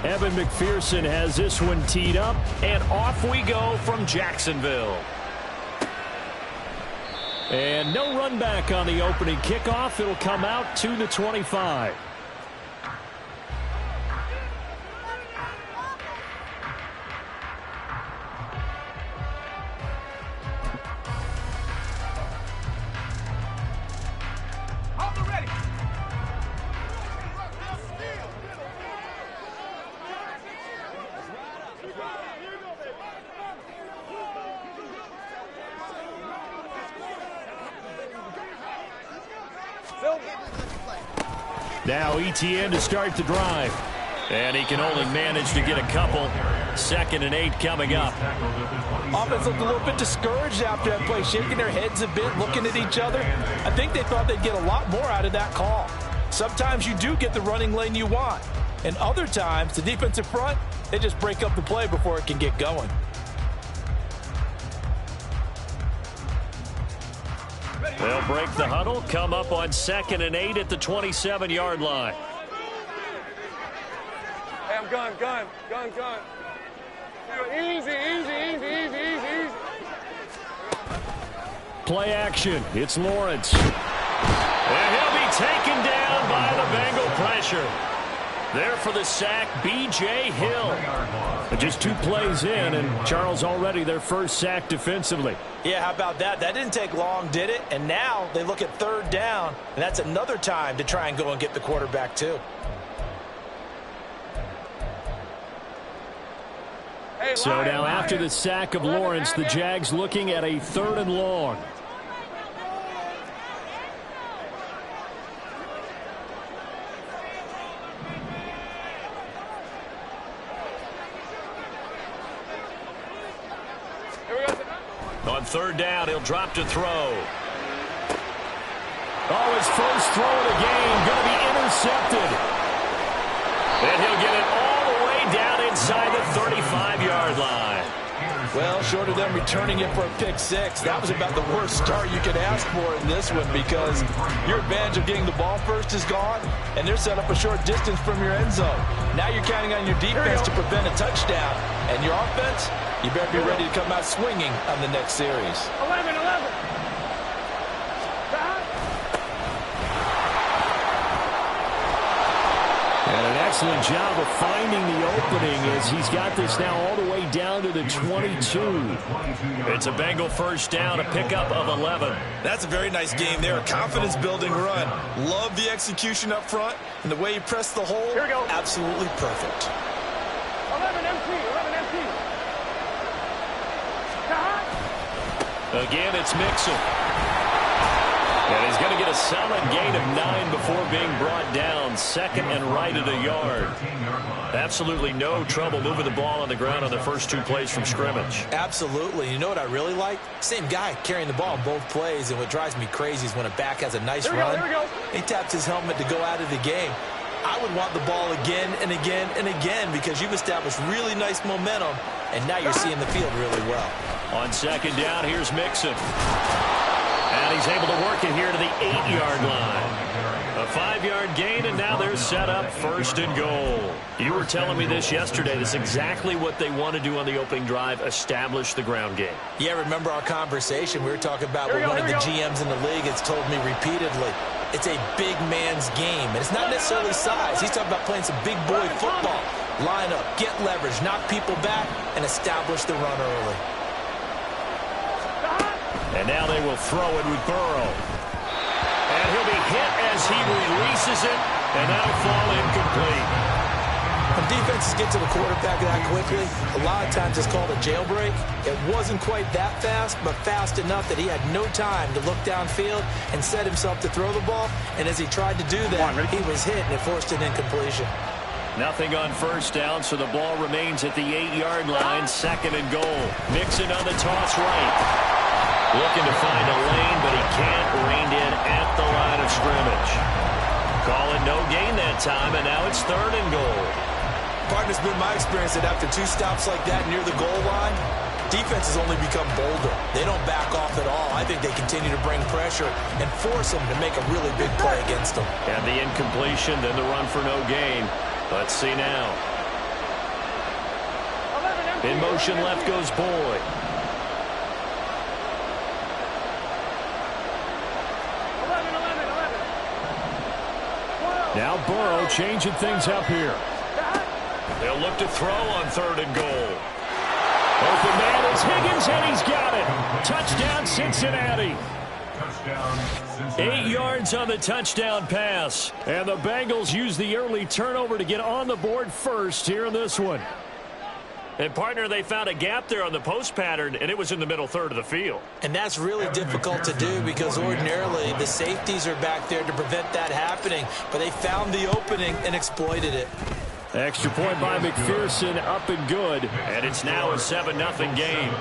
Evan McPherson has this one teed up, and off we go from Jacksonville. And no run back on the opening kickoff. It'll come out to the 25. Now Etienne to start the drive. And he can only manage to get a couple. 2nd and 8 coming up. Offense looked a little bit discouraged after that play, shaking their heads a bit, looking at each other. I think they thought they'd get a lot more out of that call. Sometimes you do get the running lane you want. And other times, the defensive front, they just break up the play before it can get going. They'll break the huddle, come up on 2nd and 8 at the 27-yard line. Hey, I'm gun. Easy. Play action. It's Lawrence. And he'll be taken down by the Bengal pressure. There for the sack, B.J. Hill. Just 2 plays in, and Charles already their first sack defensively. Yeah, how about that? That didn't take long, did it? And now they look at 3rd down, and that's another time to try and go and get the quarterback too. So now after the sack of Lawrence, the Jags looking at a 3rd and long. On 3rd down, he'll drop to throw. Oh, his first throw of the game going to be intercepted. And he'll get it all the way down inside the 35-yard line. Well, short of them returning it for a pick 6, that was about the worst start you could ask for in this one because your advantage of getting the ball first is gone, and they're set up a short distance from your end zone. Now you're counting on your defense to prevent a touchdown, and your offense, you better be ready to come out swinging on the next series. 11. And an excellent job of finding the opening as he's got this now all the way down to the 22. It's a Bengal first down, a pickup of 11. That's a very nice game there, a confidence-building run. Love the execution up front, and the way he pressed the hole, Here we go. absolutely perfect. 11 MT. Again, it's Mixon. And he's going to get a solid gain of 9 before being brought down. 2nd and right at a yard. Absolutely no trouble moving the ball on the ground on the first 2 plays from scrimmage. Absolutely. You know what I really like? Same guy carrying the ball in both plays, and what drives me crazy is when a back has a nice run. Here we go. He taps his helmet to go out of the game. I would want the ball again and again and again because you've established really nice momentum, and now you're seeing the field really well. On 2nd down, here's Mixon. And he's able to work it here to the 8-yard line. A 5-yard gain, and now they're set up 1st and goal. You were telling me this yesterday. That's exactly what they want to do on the opening drive, establish the ground game. Yeah, remember our conversation? We were talking about what one of the GMs in the league has told me repeatedly. It's a big man's game, and it's not necessarily size. He's talking about playing some big boy football. Line up, get leverage, knock people back, and establish the run early. And now they will throw it with Burrow. And he'll be hit as he releases it, and that'll fall incomplete. When defenses get to the quarterback that quickly, a lot of times it's called a jailbreak. It wasn't quite that fast, but fast enough that he had no time to look downfield and set himself to throw the ball. And as he tried to do that, he was hit, and it forced an incompletion. Nothing on 1st down, so the ball remains at the 8-yard line, 2nd and goal. Mixon on the toss right. Looking to find a lane, but he can't. Reined in at the line of scrimmage. Calling no gain that time, and now it's 3rd and goal. Partner, it's been my experience that after 2 stops like that near the goal line, defenses only become bolder. They don't back off at all. I think they continue to bring pressure and force them to make a really big play against them. And the incompletion, then the run for no gain. Let's see now. In motion left goes Boyd. 11. Now Burrow changing things up here. They'll look to throw on 3rd and goal. Open man is Higgins, and he's got it. Touchdown, Cincinnati. 8 yards on the touchdown pass. And the Bengals use the early turnover to get on the board first here in this one. And, partner, they found a gap there on the post pattern, and it was in the middle third of the field. And that's really difficult to do because ordinarily the safeties are back there to prevent that happening. But they found the opening and exploited it. Extra point by McPherson, up and good. And it's now a 7-0 game.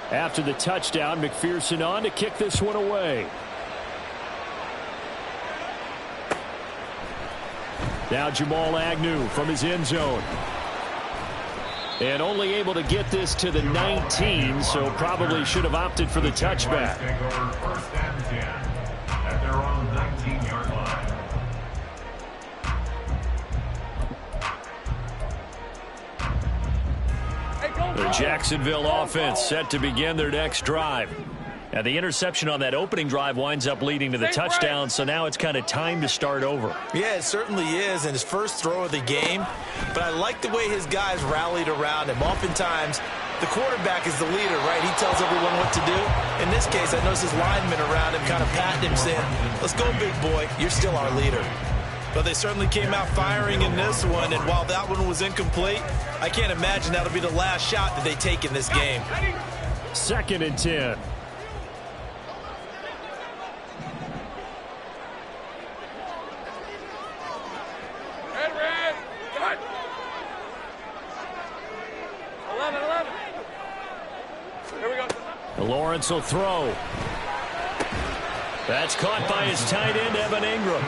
After the touchdown, McPherson on to kick this one away. Now Jamal Agnew from his end zone. And only able to get this to the 19, so probably should have opted for the touchback. First and 10 at their own 19-yard line. The Jacksonville offense set to begin their next drive. And the interception on that opening drive winds up leading to the touchdown, so now it's kind of time to start over. Yeah, it certainly is, and his first throw of the game. But I like the way his guys rallied around him. Oftentimes, the quarterback is the leader, right? He tells everyone what to do. In this case, I noticed his linemen around him kind of patting him, saying, "Let's go, big boy. You're still our leader." But they certainly came out firing in this one, and while that one was incomplete, I can't imagine that'll be the last shot that they take in this game. 2nd and 10. Red. Cut. 11. Here we go. Lawrence will throw. That's caught by his tight end, Evan Ingram.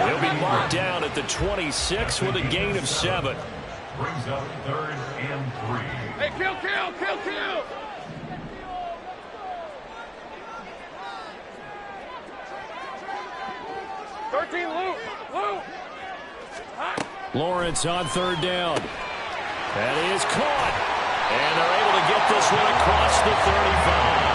He'll be marked down at the 26 with a gain of 7. Brings up 3rd and 3. Hey, kill. 13, Luke. Lawrence on 3rd down. That is caught. And they're able to get this one across the 35.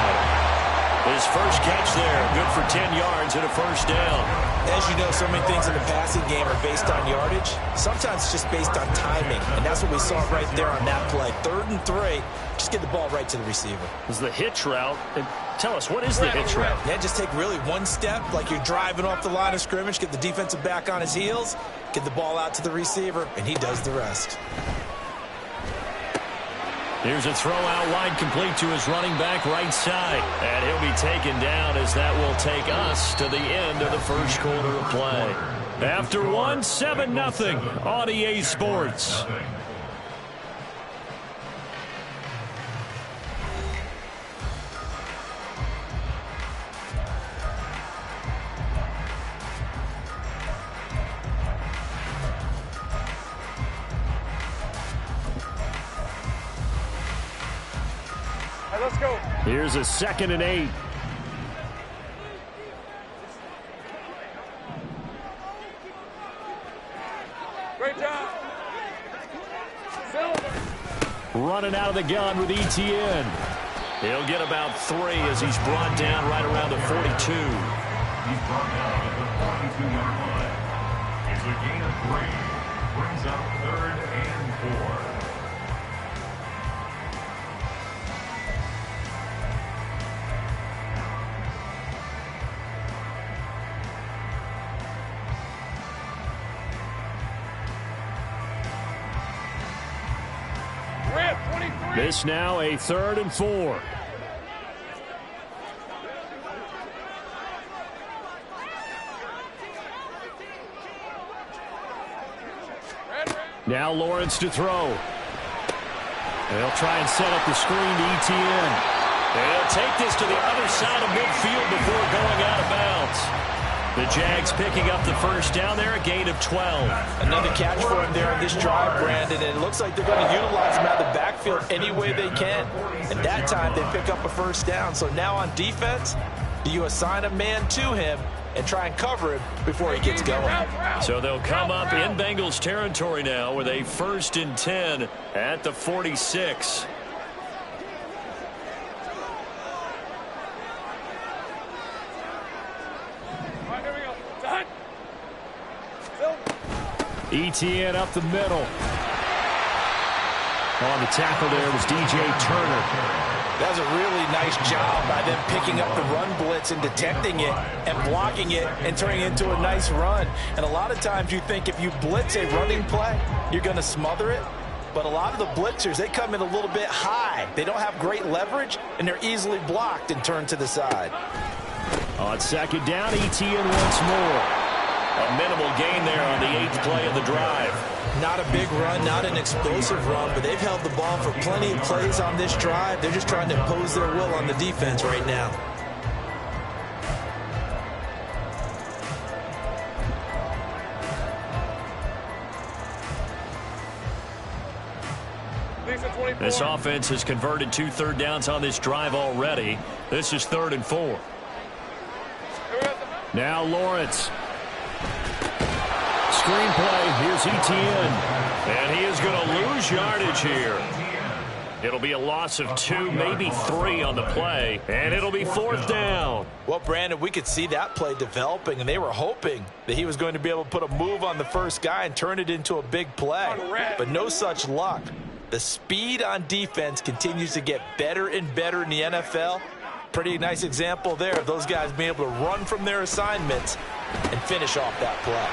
His first catch there, good for 10 yards and a first down. As you know, so many things in the passing game are based on yardage. Sometimes it's just based on timing, and that's what we saw right there on that play. 3rd and 3, just get the ball right to the receiver. This is the hitch route. And tell us, what is the hitch route? Yeah, just take really one step, like you're driving off the line of scrimmage, get the defensive back on his heels, get the ball out to the receiver, and he does the rest. Here's a throw out wide, complete to his running back right side. And he'll be taken down as that will take us to the end of the first quarter of play. After one, 7-0 on EA Sports. Let's go. Here's a 2nd and 8. Great job. Running out of the gun with ETN. He'll get about 3 as he's brought down right around the 42. He's brought down at the 42-yard line. It's a gain of 3. Brings up 3rd and 4. This now a 3rd and 4. Now Lawrence to throw. They'll try and set up the screen to ETN. They'll take this to the other side of midfield before going out of bounds. The Jags picking up the first down there, a gain of 12. Another catch for him there on this drive, Brandon, and it looks like they're going to utilize him out of the backfield any way they can. And that time they pick up a first down. So now on defense, do you assign a man to him and try and cover him before he gets going? So they'll come up in Bengals territory now with a 1st and 10 at the 46. ETN up the middle. On the tackle there was DJ Turner. That was a really nice job by them picking up the run blitz and detecting it and blocking it and turning it into a nice run. And a lot of times you think if you blitz a running play, you're going to smother it. But a lot of the blitzers, they come in a little bit high. They don't have great leverage, and they're easily blocked and turned to the side. On 2nd down, ETN once more. A minimal gain there on the 8th play of the drive. Not a big run, not an explosive run, but they've held the ball for plenty of plays on this drive. They're just trying to impose their will on the defense right now. This offense has converted 2 third downs on this drive already. This is 3rd and 4. Now Lawrence. Screenplay, here's ETN. And he is going to lose yardage here. It'll be a loss of 2, maybe 3 on the play, and it'll be 4th down. Well, Brandon, we could see that play developing, and they were hoping that he was going to be able to put a move on the first guy and turn it into a big play. But no such luck. The speed on defense continues to get better and better in the NFL. Pretty nice example there of those guys being able to run from their assignments and finish off that play.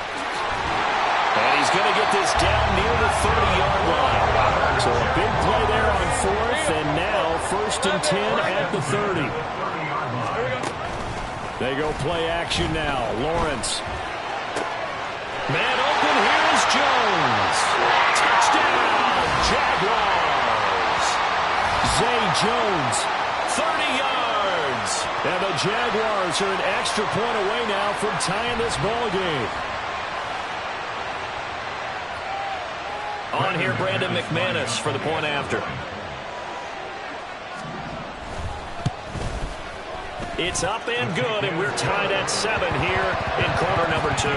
And he's going to get this down near the 30-yard line. So a big play there on 4th, and now 1st and 10 at the 30. They go play action now. Lawrence. Man open, here's Jones. Touchdown, Jaguars. Zay Jones. 30 yards. And the Jaguars are an extra point away now from tying this ball game. On here, Brandon McManus for the point after. It's up and good, and we're tied at 7 here in quarter number 2.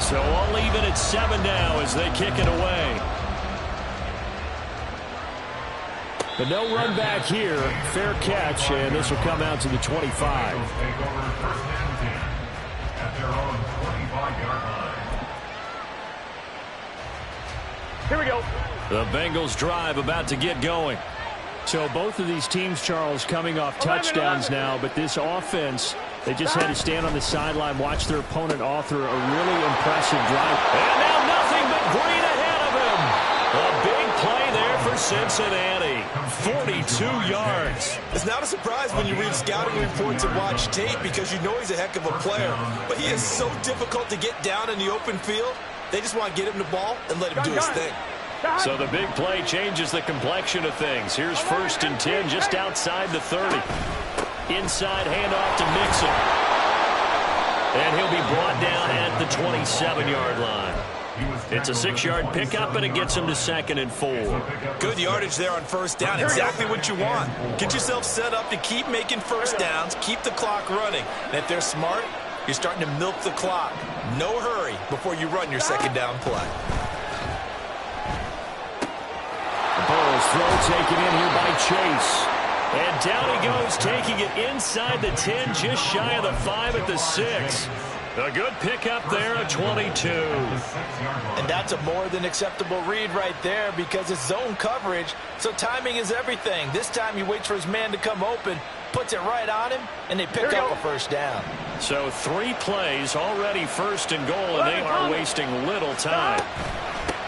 So all even at 7 now as they kick it away. But no run back here. Fair catch, and this will come out to the 25. Take over 1st and 10 at their own 25-yard line. Here we go. The Bengals drive about to get going. So both of these teams, Charles, coming off touchdowns now, but this offense, they just had to stand on the sideline, watch their opponent author a really impressive drive. And now nothing but green ahead of him. A big play there for Cincinnati. 42 yards. It's not a surprise when you read scouting reports and watch tape because you know he's a heck of a player. But he is so difficult to get down in the open field. They just want to get him the ball and let him do his thing. So the big play changes the complexion of things. Here's 1st and 10 just outside the 30. Inside handoff to Mixon. And he'll be brought down at the 27-yard line. It's a 6-yard pickup, and it gets him to 2nd and 4. Good yardage there on 1st down. Exactly what you want. Get yourself set up to keep making 1st downs, keep the clock running. And if they're smart, you're starting to milk the clock. No hurry before you run your 2nd down play. Burrow's throw taken in here by Chase. And down he goes, taking it inside the 10, just shy of the 5 at the 6. A good pickup there at 22. And that's a more than acceptable read right there because it's zone coverage, so timing is everything. This time he waits for his man to come open, puts it right on him, and they pick up a 1st down. So 3 plays, already 1st and goal, and they are wasting little time.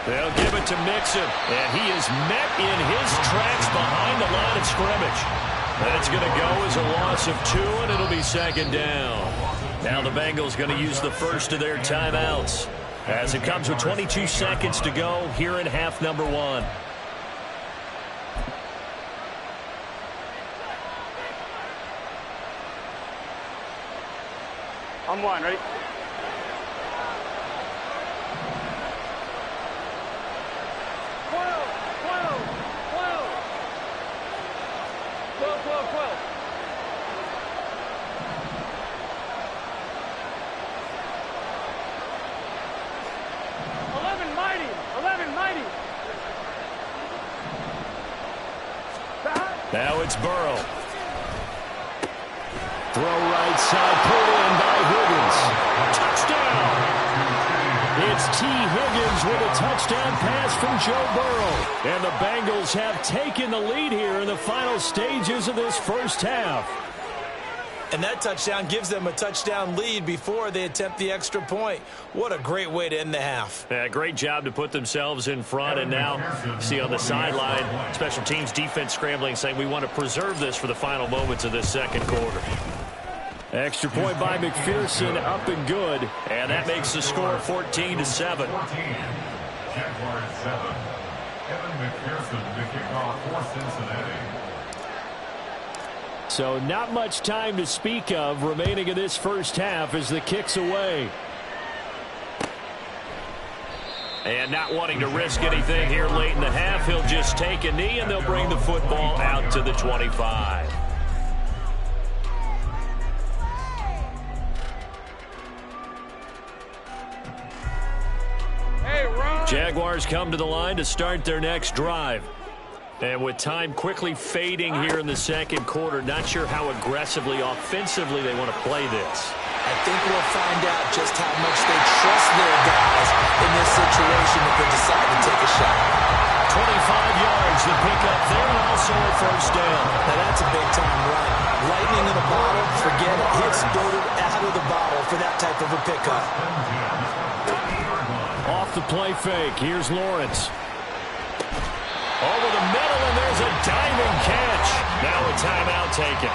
They'll give it to Mixon, and he is met in his tracks behind the line of scrimmage. That's going to go as a loss of 2, and it'll be second down. Now the Bengals going to use the first of their timeouts as it comes with 22 seconds to go here in half number 1. On 1, ready? 11 mighty. Now it's Burrow. Throw right side, pulled in by Higgins. Touchdown! It's T. Higgins with a touchdown pass from Joe Burrow. And the Bengals have taken the lead here in the final stages of this first half. And that touchdown gives them a touchdown lead before they attempt the extra point. What a great way to end the half. Yeah, great job to put themselves in front. And now, see on the sideline, special teams defense scrambling, saying we want to preserve this for the final moments of this second quarter. Extra point by McPherson, up and good. And that makes the score 14-7. 14. Jaguars 7. Evan McPherson to kick off for Cincinnati. So not much time to speak of remaining in this first half as the kick's away. And not wanting to risk anything here late in the half, he'll just take a knee and they'll bring the football out to the 25. Hey, Ron. Jaguars come to the line to start their next drive. And with time quickly fading here in the second quarter, not sure how aggressively, offensively they want to play this. I think we'll find out just how much they trust their guys in this situation if they decide to take a shot. 25 yards to pick up there, and also a first down. Now that's a big-time run. Lightning in a bottle, forget it. He exploded out of the bottle for that type of a pickup. Off the play fake, here's Lawrence. Over the middle, and there's a diving catch. Now a timeout taken.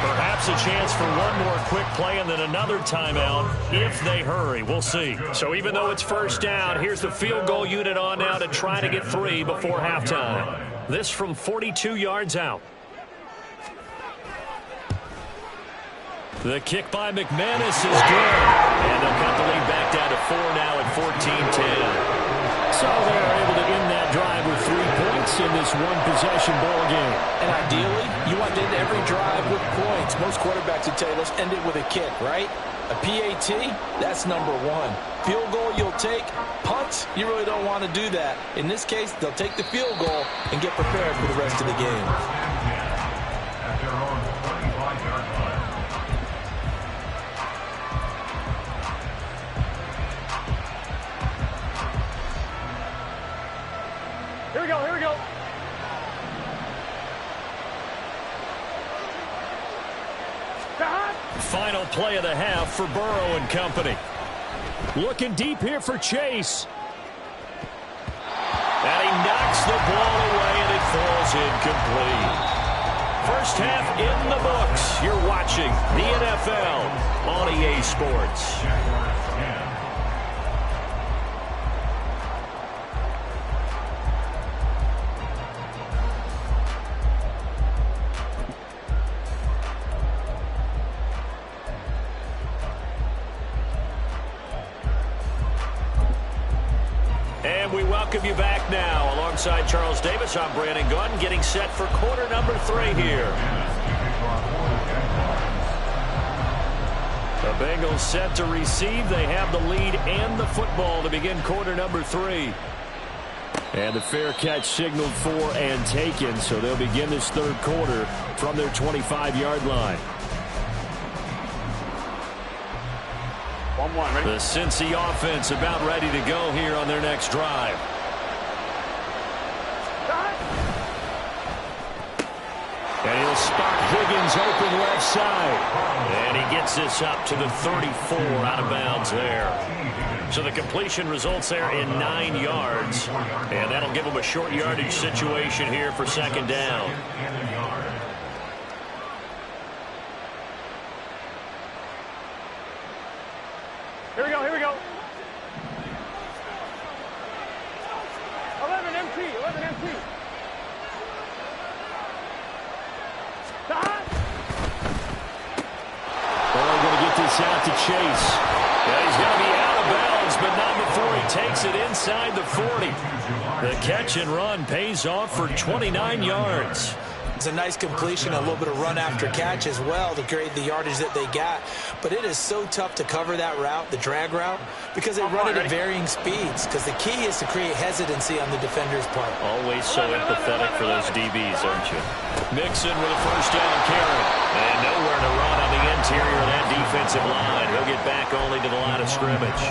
Perhaps a chance for one more quick play and then another timeout if they hurry. We'll see. So even though it's first down, here's the field goal unit on now to try to get 3 before halftime. This from 42 yards out. The kick by McManus is good. And they'll cut the lead back down to 4 now at 14-10. So they're able to end that drive with 3 points in this one-possession ball game. And ideally, you want to end every drive with points. Most quarterbacks would tell you, let's end it with a kick, right? A PAT, that's number 1. Field goal you'll take. Punts, you really don't want to do that. In this case, they'll take the field goal and get prepared for the rest of the game. At their own 25-yard line. Here we go, here we go. Final play of the half for Burrow and company. Looking deep here for Chase. And he knocks the ball away, and it falls incomplete. First half in the books. You're watching the NFL on EA Sports. And we welcome you back now. Alongside Charles Davis, I'm Brandon Gunn, getting set for quarter number 3 here. The Bengals set to receive. They have the lead and the football to begin quarter number 3. And the fair catch signaled for and taken, so they'll begin this third quarter from their 25-yard line. 1-1, ready? The Cincy offense about ready to go here on their next drive. And he'll spot Higgins open left side. And he gets this up to the 34 out of bounds there. So the completion results there in 9 yards. And that'll give him a short yardage situation here for second down. takes it inside the 40. The catch and run pays off for 29 yards. It's a nice completion, a little bit of run after catch as well to create the yardage that they got. But it is so tough to cover that route, the drag route, because they run it at varying speeds. Because the key is to create hesitancy on the defender's part. Always so empathetic for those DBs, aren't you? Mixon with a first down carry. And nowhere to run on the interior of that defensive line. He'll get back only to the line of scrimmage.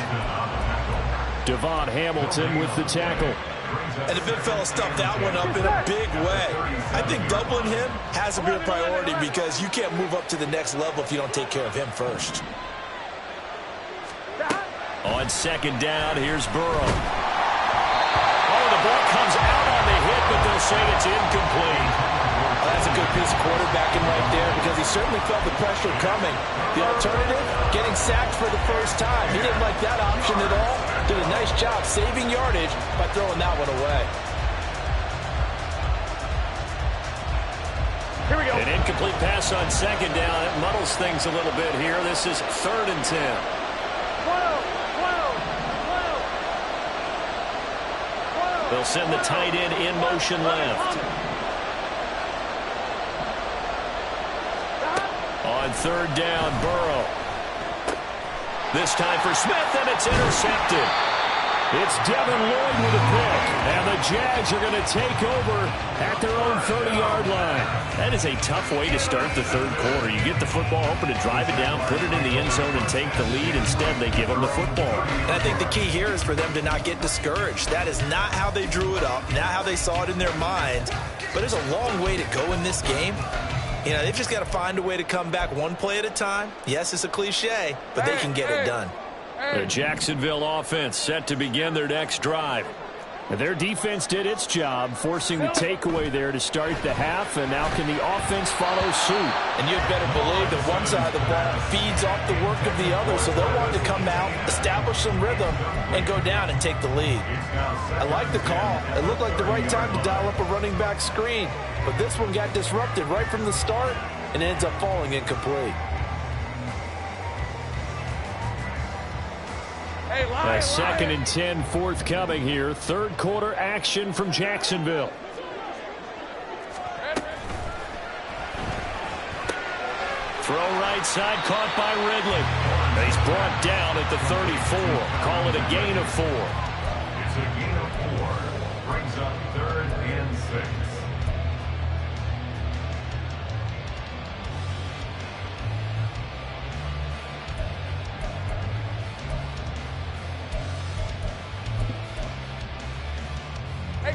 Devon Hamilton with the tackle. And the big fella stuffed that one up in a big way. I think doubling him has to be a priority because you can't move up to the next level if you don't take care of him first. On second down, here's Burrow. Oh, the ball comes out on the hit, but they'll say it's incomplete. Well, that's a good piece of quarterbacking right there because he certainly felt the pressure coming. The alternative, getting sacked for the first time. He didn't like that option at all. Did a nice job saving yardage by throwing that one away. Here we go. An incomplete pass on second down. It muddles things a little bit here. This is 3rd and 10. 12. They'll send the tight end in motion left. On 3rd down, Burrow. This time for Smith, and it's intercepted. It's Devin Lloyd with a pick, and the Jags are going to take over at their own 30-yard line. That is a tough way to start the third quarter. You get the football, hoping to drive it down, put it in the end zone, and take the lead. Instead, they give them the football. And I think the key here is for them to not get discouraged. That is not how they drew it up, not how they saw it in their minds. But there's a long way to go in this game. You know, they've just got to find a way to come back one play at a time. Yes, it's a cliche, but they can get it done. The Jacksonville offense set to begin their next drive. Their defense did its job, forcing the takeaway there to start the half, and now can the offense follow suit? And you'd better believe that one side of the ball feeds off the work of the other, so they'll want to come out, establish some rhythm, and go down and take the lead. I like the call. It looked like the right time to dial up a running back screen, but this one got disrupted right from the start and ends up falling incomplete. A 2nd and 10 forthcoming here. Third quarter action from Jacksonville. Throw right side, caught by Ridley. He's brought down at the 34. Call it a gain of 4. It's a gain of 4. Brings up 3rd and 6.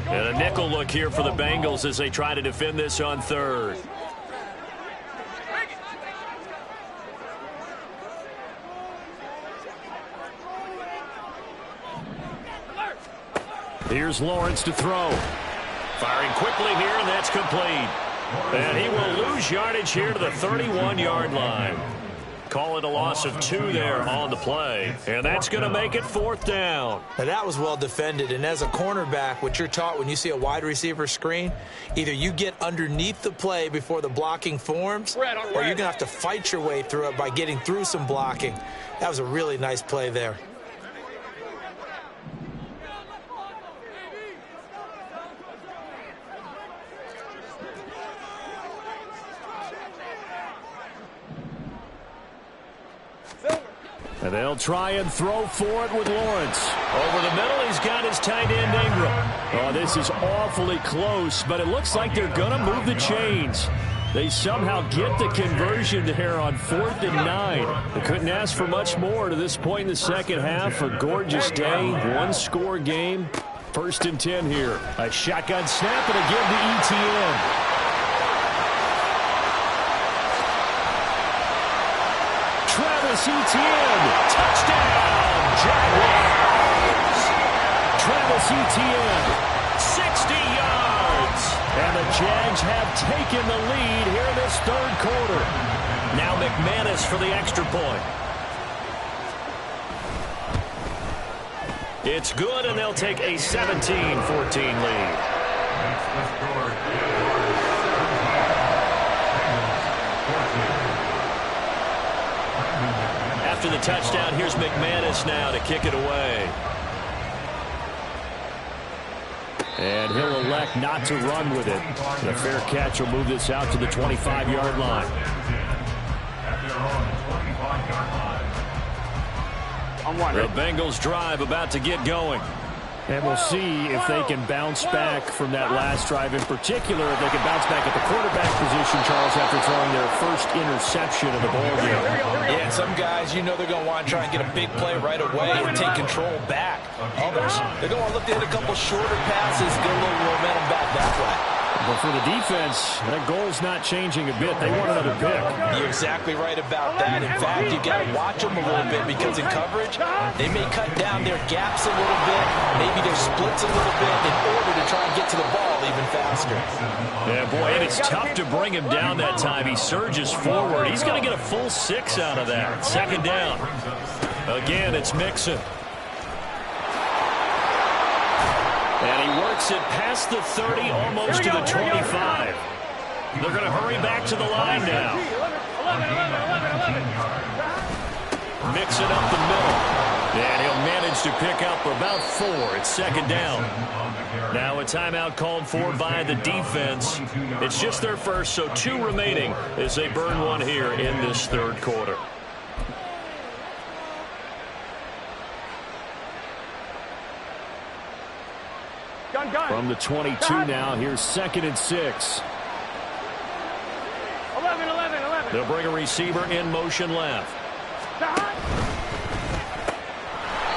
And a nickel look here for the Bengals as they try to defend this on 3rd. Here's Lawrence to throw. Firing quickly here, and that's complete. And he will lose yardage here to the 31-yard line. Call it a loss of 2 there on the play. And that's going to make it 4th down. Now, that was well defended, and as a cornerback, what you're taught when you see a wide receiver screen, either you get underneath the play before the blocking forms, or you're going to have to fight your way through it by getting through some blocking. That was a really nice play there. And they'll try and throw for it with Lawrence. Over the middle, he's got his tight end Ingram. Oh, this is awfully close, but it looks like they're going to move the chains. They somehow get the conversion here on 4th and 9. They couldn't ask for much more to this point in the second half. A gorgeous day, one-score game. 1st and 10 here. A shotgun snap and again to ETN. Travis Etienne, touchdown, Jaguars. Travis Etienne, 60 yards. and the Jags have taken the lead here in this third quarter. Now McManus for the extra point. It's good, and they'll take a 17-14 lead. That's the score. After the touchdown, here's McManus now to kick it away. And he'll elect not to run with it. The fair catch will move this out to the 25-yard line. The Bengals drive about to get going. And we'll see if they can bounce back from that last drive. In particular, if they can bounce back at the quarterback position, Charles, after throwing their first interception of the ball game. Yeah, and some guys, you know they're going to want to try and get a big play right away and take control back. Others, they're going to want to look to hit a couple shorter passes, get a little momentum back that way. But for the defense, that goal's not changing a bit. They want another pick. You're exactly right about that. In fact, you got to watch them a little bit because in coverage, they may cut down their gaps a little bit, maybe their splits a little bit in order to try and get to the ball even faster. Yeah, boy, and it's tough to bring him down that time. He surges forward. He's going to get a full 6 out of that. Second down. Again, it's Mixon. And he works it past the 30, almost to the 25. They're going to hurry back to the line now. Mixon up the middle. And he'll manage to pick up about 4. It's second down. Now a timeout called for by the defense. It's just their first, so 2 remaining as they burn one here in this third quarter. From the 22 now, here's 2nd and 6. 11. They'll bring a receiver in motion left.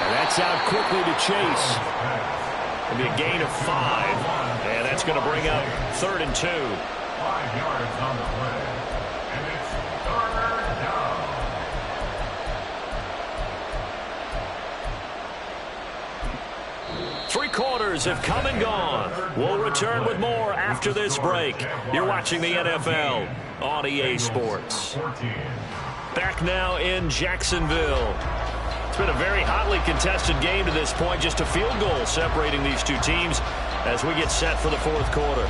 And that's out quickly to Chase. It'll be a gain of 5. And that's going to bring up 3rd and 2. 5 yards on the play. And it's 3rd down. Three quarters have come and gone. We'll return with more after this break. You're watching the NFL on EA Sports. Back now in Jacksonville. It's been a very hotly contested game to this point. Just a field goal separating these two teams as we get set for the fourth quarter.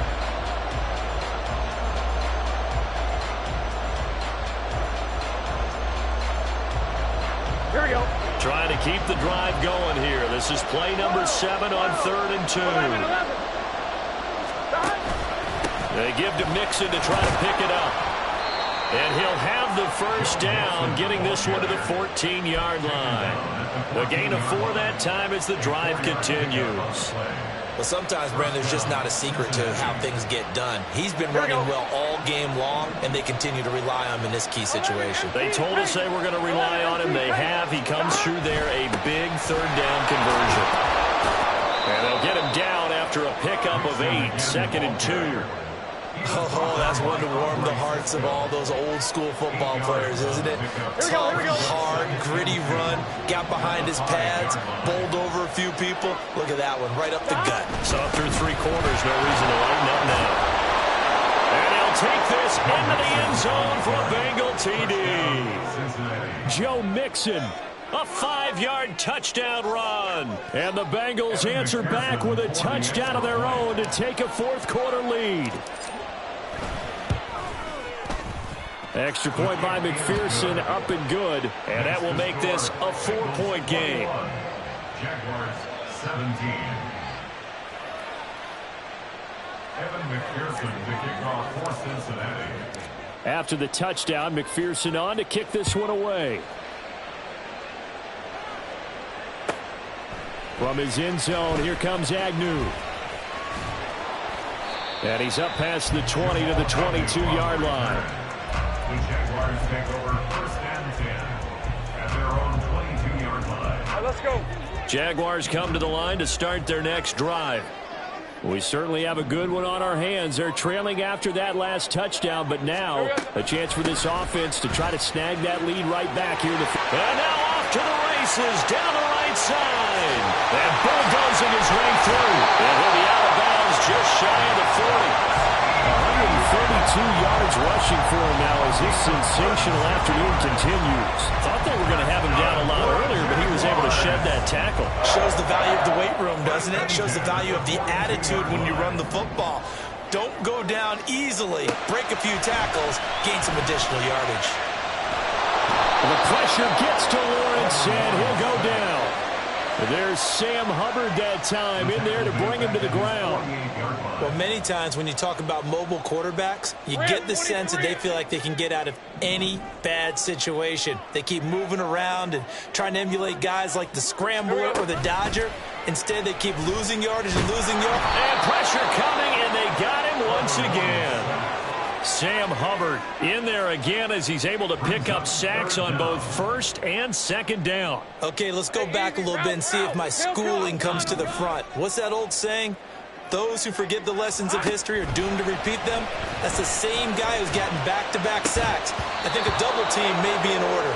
Here we go. Trying to keep the drive going here. This is play number 7 on 3rd and 2. 11. They give to Mixon to try to pick it up. And he'll have the first down, getting this one to the 14-yard line. A gain of 4 that time as the drive continues. Well, sometimes, Brandon, there's just not a secret to how things get done. He's been running well all game long, and they continue to rely on him in this key situation. They told us they were going to rely on him. They have. He comes through there, a big 3rd down conversion. And they'll get him down after a pickup of 8, 2nd and 2. Oh, that's one to warm the hearts of all those old-school football players, isn't it? Tough, hard, gritty run, got behind his pads, bowled over a few people. Look at that one, right up the gut. So through 3 quarters, no reason to lighten up now. And he'll take this into the end zone for a Bengal TD. Joe Mixon. A 5-yard touchdown run. And the Bengals answer back with a touchdown of their own to take a fourth-quarter lead. Extra point by McPherson, up and good. And that will make this a 4-point game. Jaguars 17. Evan McPherson to kick off for Cincinnati. After the touchdown, McPherson on to kick this one away. From his end zone, here comes Agnew. And he's up past the 20 to the 22-yard line. The Jaguars take over 1st and 10 at their own 22-yard line. All right, let's go. Jaguars come to the line to start their next drive. We certainly have a good one on our hands. They're trailing after that last touchdown, but now a chance for this offense to try to snag that lead right back here. And now off to the races, down the right side. And bulldozing his way through. And he'll be out of bounds just shy of the 40. 132 yards rushing for him now as this sensational afternoon continues. Thought they were going to have him down a lot earlier, but he was able to shed that tackle. Shows the value of the weight room, doesn't it? Shows the value of the attitude when you run the football. Don't go down easily. Break a few tackles. Gain some additional yardage. The pressure gets to Lawrence, and he'll go down. There's Sam Hubbard that time in there to bring him to the ground. Well, many times when you talk about mobile quarterbacks, you get the sense that they feel like they can get out of any bad situation. They keep moving around and trying to emulate guys like the Scrambler or the Dodger. Instead, they keep losing yardage and losing yardage. And pressure coming, and they got him once again. Sam Hubbard in there again as he's able to pick up sacks on both first and second down. Okay, let's go back a little bit and see if my schooling comes to the front. What's that old saying? Those who forget the lessons of history are doomed to repeat them. That's the same guy who's gotten back-to-back sacks. I think a double team may be in order.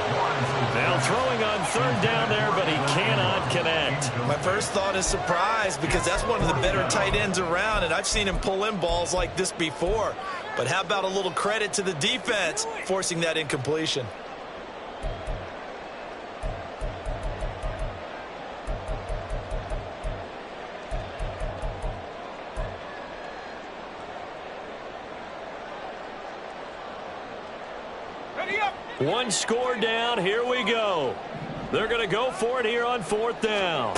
Now throwing on third down there, but he cannot connect. My first thought is surprise because that's one of the better tight ends around, and I've seen him pull in balls like this before. But how about a little credit to the defense forcing that incompletion? One score down. Here we go. They're going to go for it here on fourth down.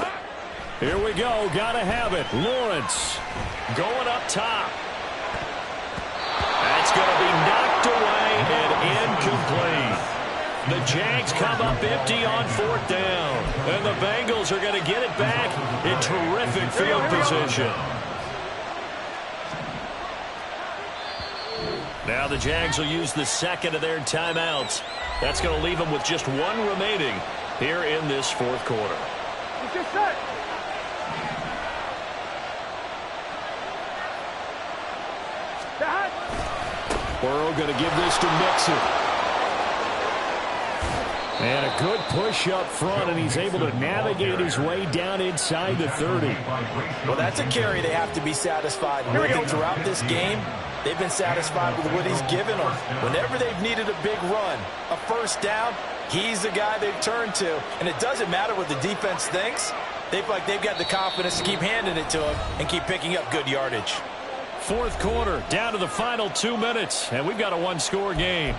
Here we go. Got to have it. Lawrence going up top. That's going to be knocked away and incomplete. The Jags come up empty on fourth down. And the Bengals are going to get it back in terrific field position. Now the Jags will use the second of their timeouts. That's going to leave them with just one remaining here in this fourth quarter. Burrow going to give this to Mixon. And a good push up front, and he's able to navigate his way down inside the 30. Well, that's a carry they have to be satisfied with. And throughout this game, they've been satisfied with what he's given them. Whenever they've needed a big run, a first down, he's the guy they've turned to. And it doesn't matter what the defense thinks. They feel like they've got the confidence to keep handing it to him and keep picking up good yardage. Fourth quarter, down to the final 2 minutes, and we've got a one-score game.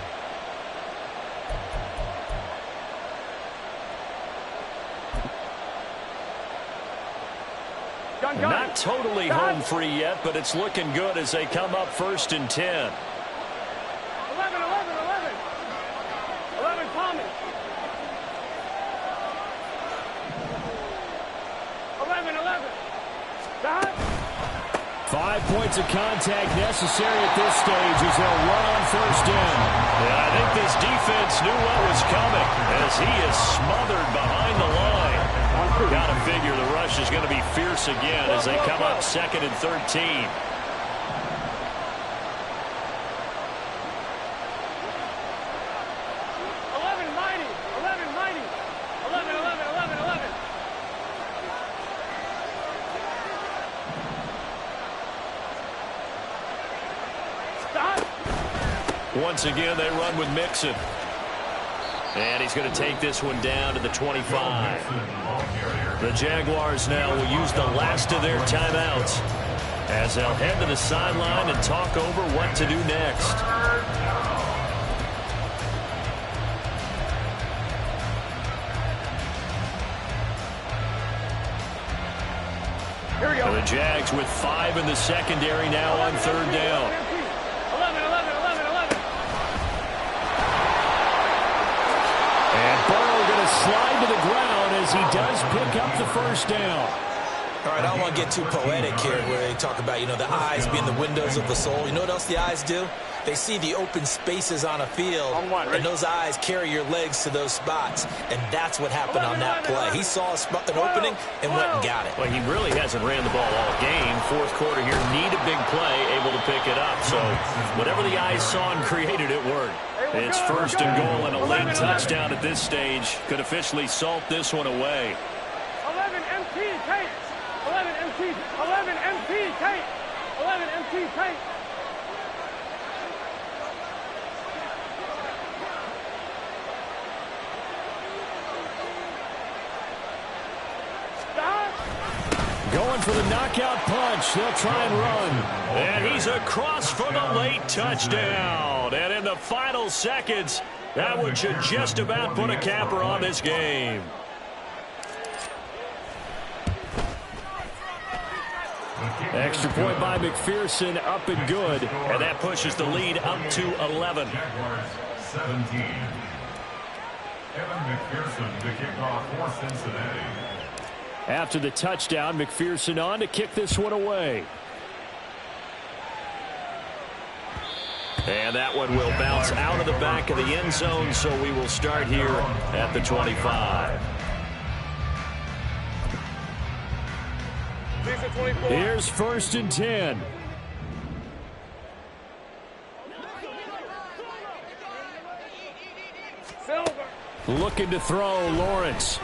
Not totally home free yet, but it's looking good as they come up first and 10. 11, 11, 11. 11, Tommy. 11, 11. Dot. 5 points of contact necessary at this stage as they'll run on first down. And I think this defense knew what was coming as he is smothered behind the line. Got to figure the rush is going to be fierce again as they come up second and 13. 11, mighty. 11, mighty. 11, 11, 11, 11. Stop. Once again, they run with Mixon. And he's going to take this one down to the 25. The Jaguars now will use the last of their timeouts as they'll head to the sideline and talk over what to do next. Here we go. And the Jags with 5 in the secondary now on third down. 11, 11, 11, 11. And Burrow going to slide to the ground as he does pick up the first down. All right, I don't want to get too poetic here where they talk about, the eyes being the windows of the soul. You know what else the eyes do? They see the open spaces on a field, and those eyes carry your legs to those spots, and that's what happened on that play. He saw an opening and went and got it. Well, he really hasn't ran the ball all game. Fourth quarter here, need a big play, able to pick it up. So whatever the eyes saw and created, it worked. It's first and goal and a late touchdown at this stage. Could officially salt this one away. 11 MT tape. 11 MT. 11 MT tape. 11 MT tape. Going for the knockout punch. They'll try and run. And he's across for the late touchdown. And in the final seconds, that one should just about put a capper on this game. Extra point by McPherson, up and good. And that pushes the lead up to 11. Jaguars 17. Evan McPherson, the kickoff for Cincinnati. After the touchdown, McPherson on to kick this one away. And that one will bounce out of the back of the end zone, so we will start here at the 25. Here's 1st and 10. Looking to throw, Lawrence.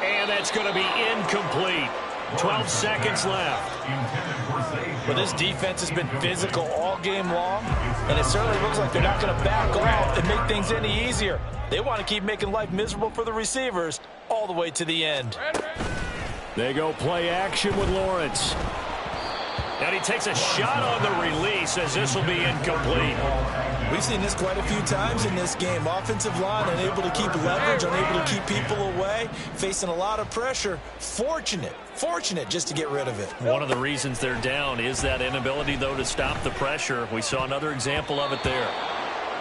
And that's going to be incomplete. 12 seconds left. Well, this defense has been physical all game long, and it certainly looks like they're not going to back off and make things any easier. They want to keep making life miserable for the receivers all the way to the end. They go play action with Lawrence. And he takes a shot on the release as this will be incomplete. We've seen this quite a few times in this game. Offensive line unable to keep leverage, unable to keep people away, facing a lot of pressure. Fortunate just to get rid of it. One of the reasons they're down is that inability, though, to stop the pressure. We saw another example of it there.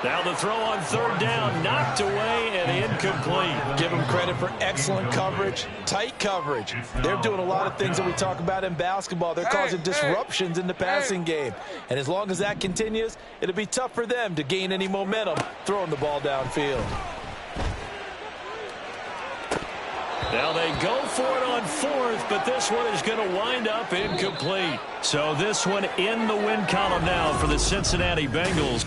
Now the throw on 3rd down, knocked away and incomplete. Give them credit for excellent coverage, tight coverage. They're doing a lot of things that we talk about in basketball. They're causing disruptions in the passing game. And as long as that continues, it'll be tough for them to gain any momentum throwing the ball downfield. Now they go for it on 4th, but this one is going to wind up incomplete. So this one in the win column now for the Cincinnati Bengals.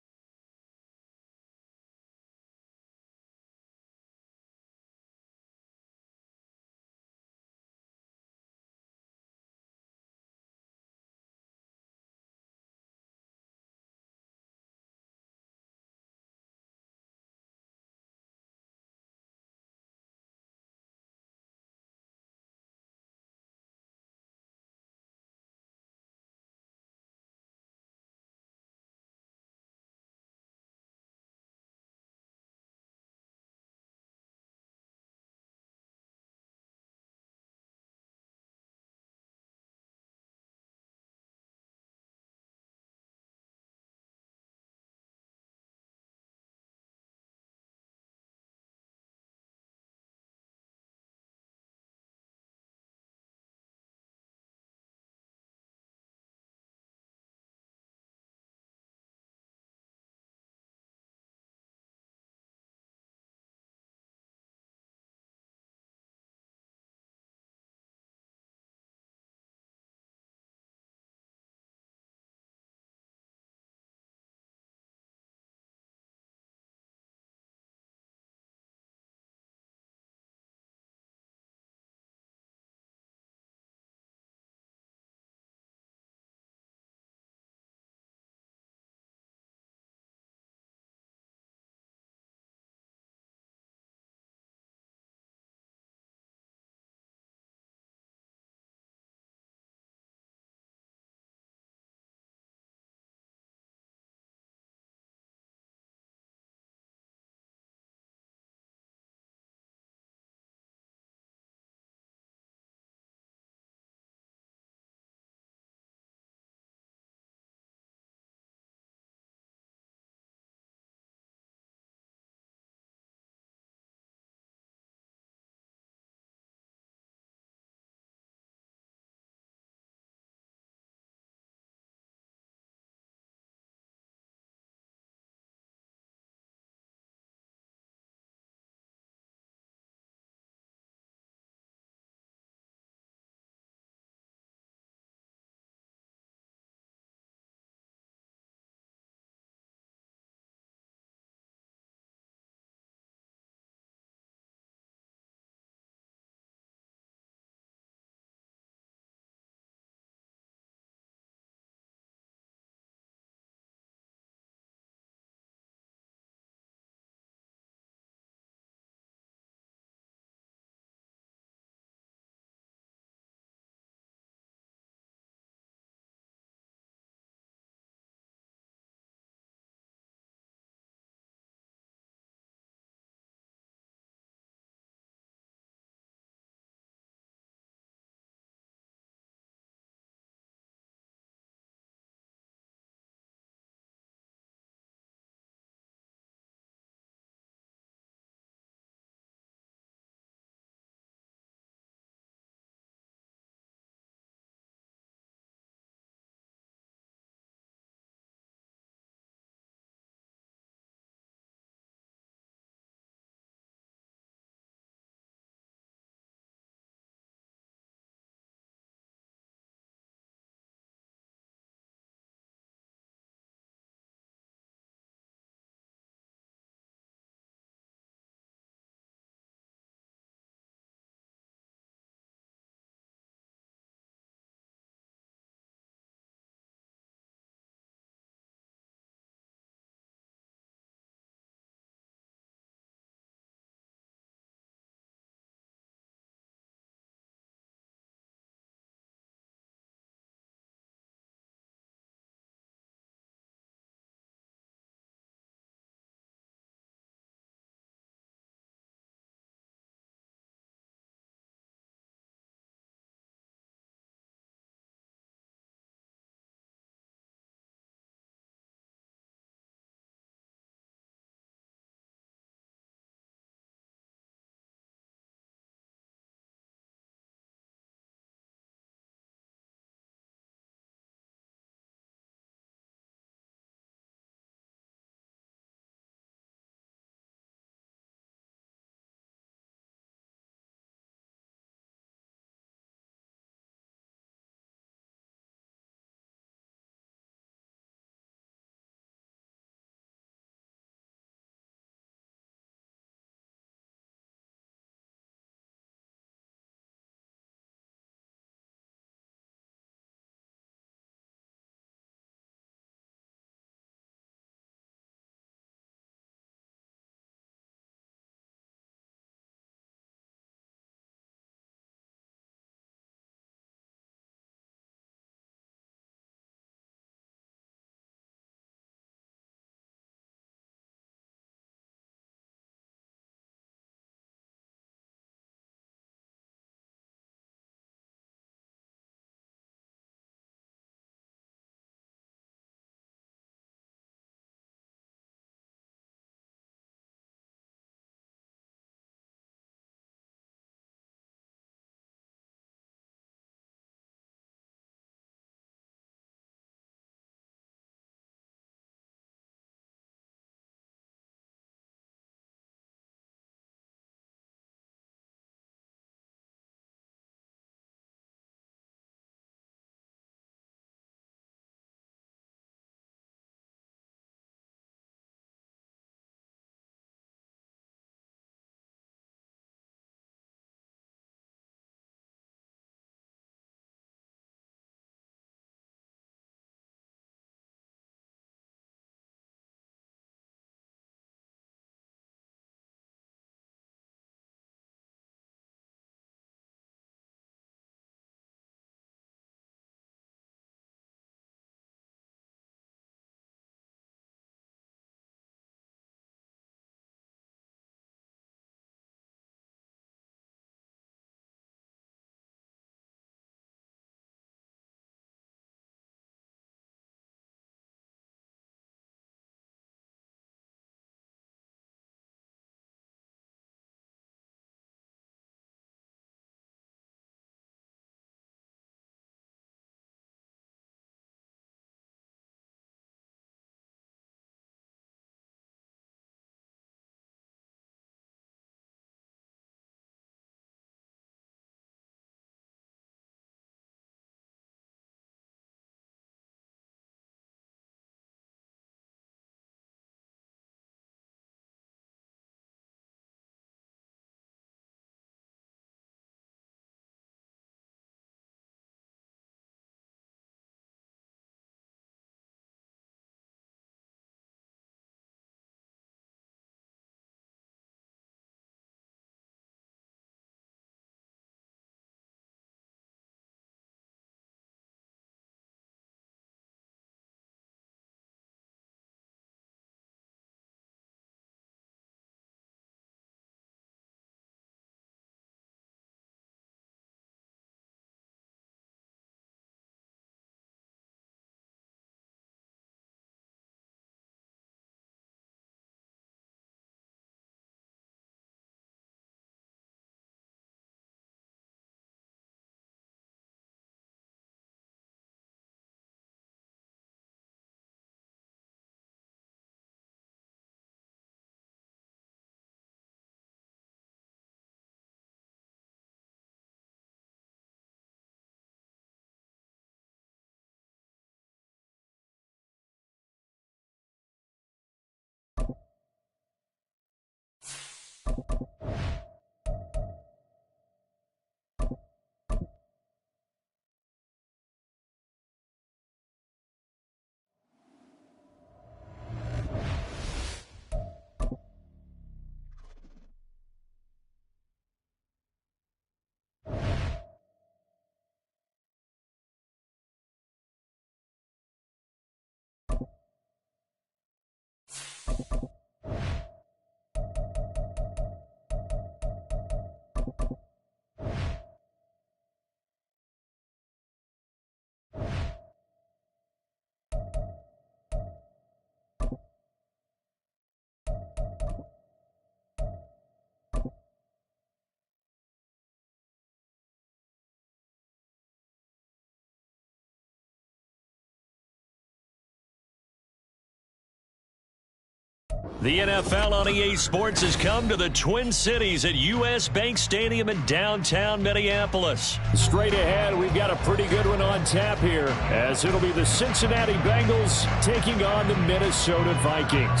The NFL on EA Sports has come to the Twin Cities at U.S. Bank Stadium in downtown Minneapolis. Straight ahead, we've got a pretty good one on tap here, as it'll be the Cincinnati Bengals taking on the Minnesota Vikings.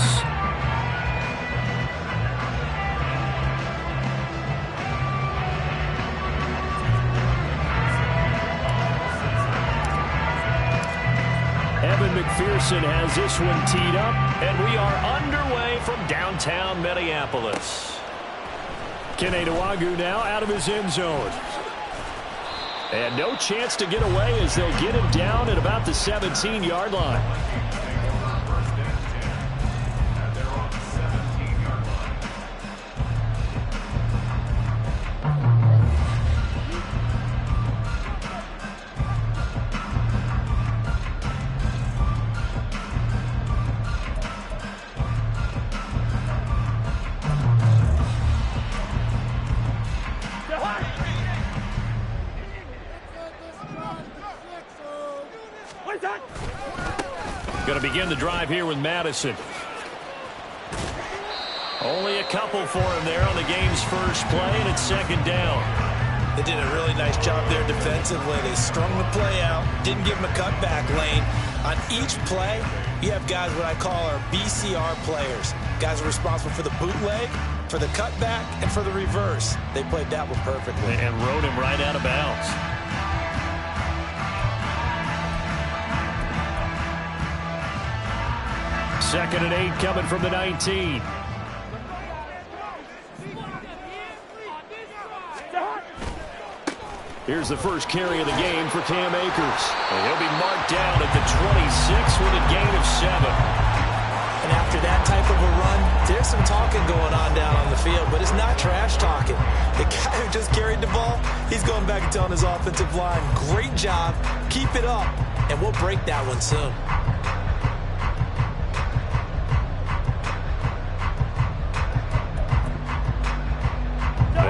Evan McPherson has this one teed up, and we are underway from downtown Minneapolis. Kene Nwangwu now out of his end zone. And no chance to get away as they'll get him down at about the 17-yard line. Going to begin the drive here with Madison. Only a couple for him there on the game's first play, and it's second down. They did a really nice job there defensively. They strung the play out, didn't give him a cutback lane. On each play, you have guys what I call our BCR players. Guys are responsible for the bootleg, for the cutback, and for the reverse. They played that one perfectly. And rode him right out of bounds. Second and 8 coming from the 19. Here's the first carry of the game for Cam Akers. And he'll be marked down at the 26 with a gain of 7. And after that type of a run, there's some talking going on down on the field, but it's not trash talking. The guy who just carried the ball, he's going back and telling his offensive line, great job, keep it up, and we'll break that one soon.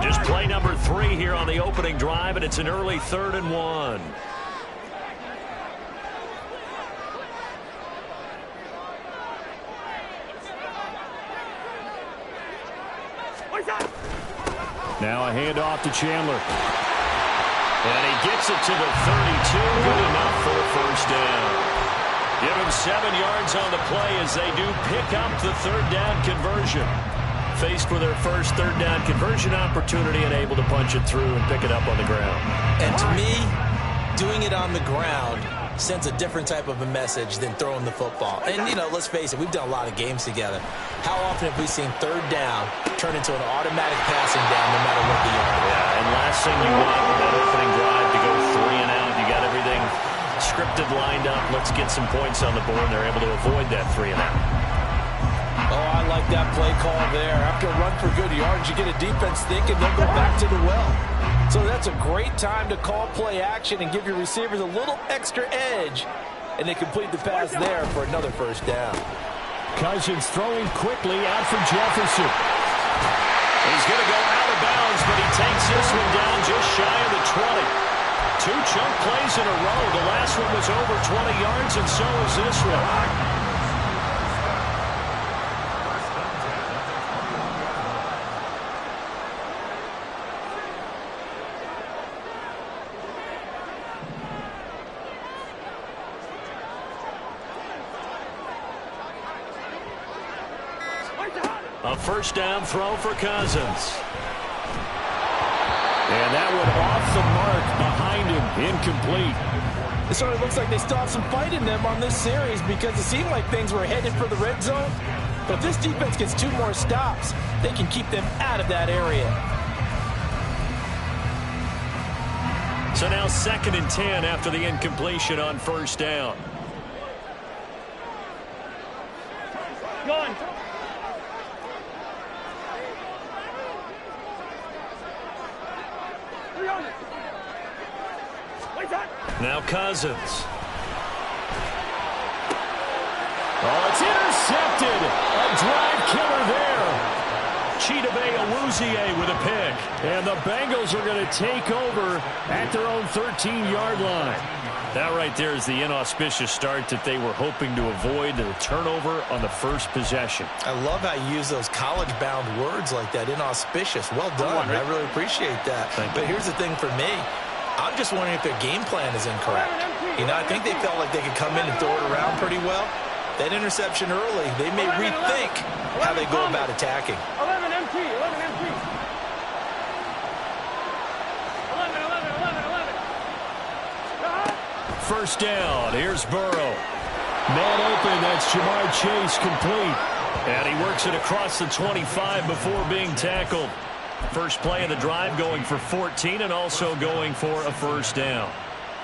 Just play number 3 here on the opening drive, and it's an early 3rd and 1. Now a handoff to Chandler. And he gets it to the 32. Good enough for a first down. Give him 7 yards on the play as they do pick up the 3rd down conversion. Faced with their first 3rd down conversion opportunity and able to punch it through and pick it up on the ground. And to me, doing it on the ground sends a different type of a message than throwing the football. And, you know, let's face it, we've done a lot of games together. How often have we seen 3rd down turn into an automatic passing down no matter what the yard is? Yeah, and last thing you want with that opening drive to go 3 and out. You got everything scripted, lined up. Let's get some points on the board. They're able to avoid that 3 and out. Oh, I like that play call there. After a run for good yards, you get a defense thinking they'll go back to the well. So that's a great time to call play action and give your receivers a little extra edge. And they complete the pass there for another first down. Cousins throwing quickly out for Jefferson. He's going to go out of bounds, but he takes this one down just shy of the 20. 2 chunk plays in a row. The last one was over 20 yards, and so is this one. A first down throw for Cousins. And that one off the mark behind him, incomplete. It sort of looks like they still have some fight in them on this series because it seemed like things were headed for the red zone. But if this defense gets 2 more stops, they can keep them out of that area. So now 2nd and 10 after the incompletion on first down. Going. Now Cousins. Oh, it's intercepted. A drive killer there. Chidobe Awuzie with a pick. And the Bengals are going to take over at their own 13-yard line. That right there is the inauspicious start that they were hoping to avoid, the turnover on the first possession. I love how you use those college-bound words like that, inauspicious. Well done. I really appreciate that. But here's the thing for me. I'm just wondering if their game plan is incorrect. You know, I think they felt like they could come in and throw it around pretty well. That interception early, they may rethink how they go about attacking. 11 MT, 11 MT. 11. First down. Here's Burrow. Man open. That's Jamar Chase complete. And he works it across the 25 before being tackled. First play of the drive going for 14 and also going for a first down.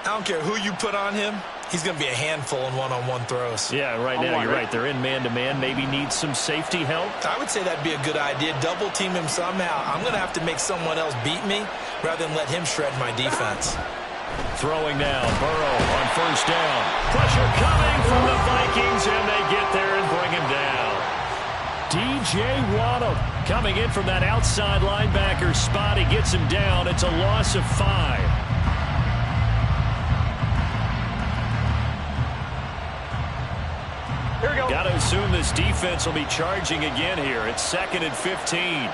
I don't care who you put on him. He's going to be a handful in one-on-one throws. Yeah, right now you're right. They're in man-to-man. Maybe needs some safety help. I would say that'd be a good idea. Double team him somehow. I'm going to have to make someone else beat me rather than let him shred my defense. Throwing now. Burrow on first down. Pressure coming from the Vikings, and they get there and bring him down. DJ Waddle coming in from that outside linebacker spot. He gets him down. It's a loss of 5. Here we go. Got to assume this defense will be charging again here. It's 2nd and 15.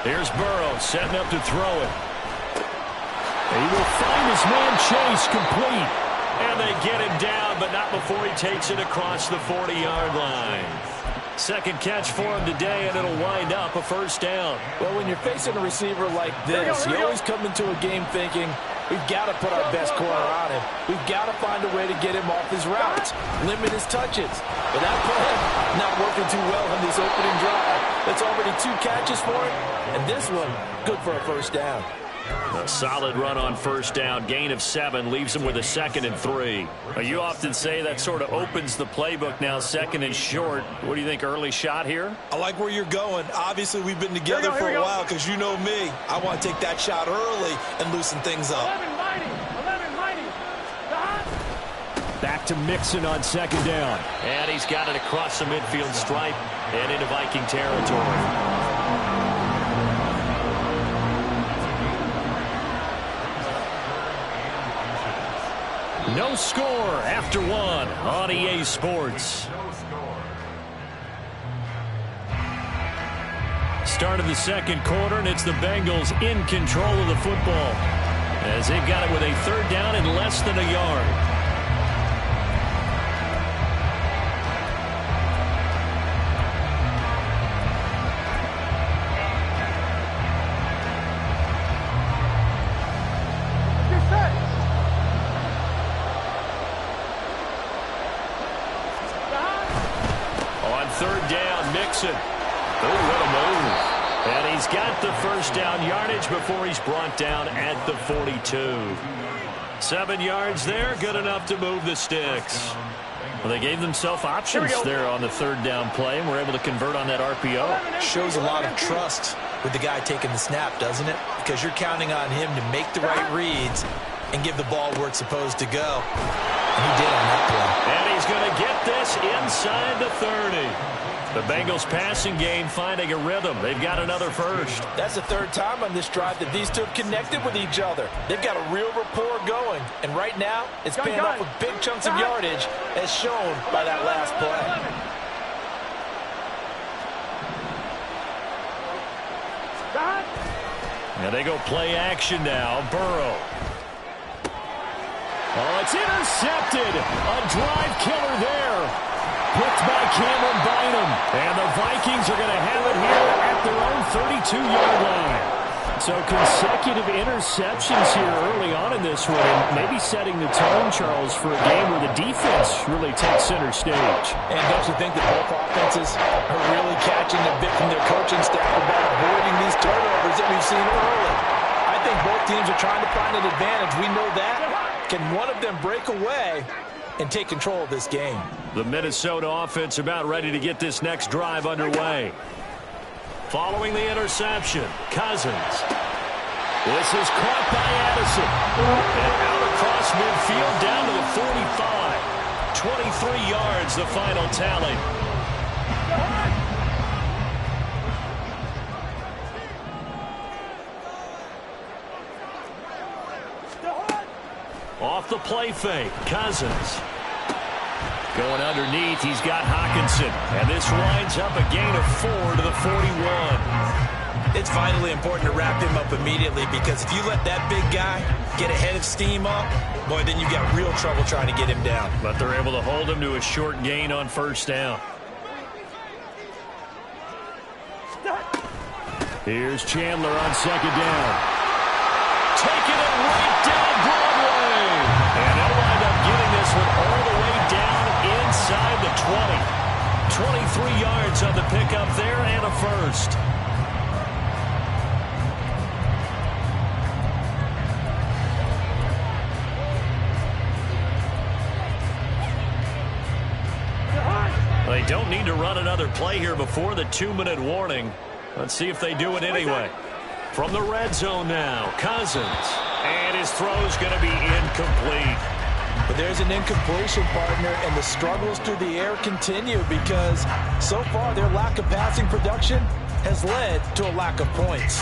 Here's Burrow setting up to throw it. He will find his man Chase complete. And they get him down, but not before he takes it across the 40-yard line. Second catch for him today, and it'll wind up a first down. Well, when you're facing a receiver like this, you always come into a game thinking, we've got to put our best corner on him. We've got to find a way to get him off his routes, limit his touches. But that plan not working too well in this opening drive. That's already 2 catches for him, and this one, good for a first down. A solid run on first down. Gain of 7 leaves him with a 2nd and 3. You often say that sort of opens the playbook now, 2nd and short. What do you think, early shot here? I like where you're going. Obviously, we've been together for a while because you know me. I want to take that shot early and loosen things up. 11 mighty. 11 mighty. Back to Mixon on second down. And he's got it across the midfield stripe and into Viking territory. No score after 1 on EA Sports. Start of the second quarter, and it's the Bengals in control of the football as they've got it with a third down and less than a yard. Third down, Mixon. Oh, what a move. And he's got the first down yardage before he's brought down at the 42. 7 yards there, good enough to move the sticks. Well, they gave themselves options there on the third down play, and were able to convert on that RPO. Shows a lot of trust with the guy taking the snap, doesn't it? Because you're counting on him to make the right reads and give the ball where it's supposed to go. And he did on that play. And he's going to get this inside the 30. The Bengals passing game finding a rhythm. They've got another first. That's the 3rd time on this drive that these two have connected with each other. They've got a real rapport going. And right now, it's paying off with big chunks of yardage, as shown by that last play. And they go play action now. Burrow. Oh, it's intercepted. A drive killer there. Picked by Cameron Bynum. And the Vikings are going to have it here at their own 32-yard line. So consecutive interceptions here early on in this one. Maybe setting the tone, Charles, for a game where the defense really takes center stage. And don't you think that both offenses are really catching a bit from their coaching staff about avoiding these turnovers that we've seen early? I think both teams are trying to find an advantage. We know that. Can one of them break away and take control of this game? The Minnesota offense about ready to get this next drive underway. Following the interception, Cousins. This is caught by Addison. And out across midfield down to the 45. 23 yards, the final tally. Off the play fake, Cousins. Going underneath, he's got Hockenson. And this winds up a gain of 4 to the 41. It's vitally important to wrap him up immediately, because if you let that big guy get ahead of steam up, boy, then you've got real trouble trying to get him down. But they're able to hold him to a short gain on first down. Here's Chandler on second down. Taking it right down Broadway. And they'll wind up getting this one all the way down inside the 20. 23 yards on the pickup there and a first. They don't need to run another play here before the 2-minute warning. Let's see if they do it anyway. From the red zone now, Cousins. And his throw's going to be incomplete. But there's an incompletion, partner, and the struggles through the air continue because so far their lack of passing production has led to a lack of points.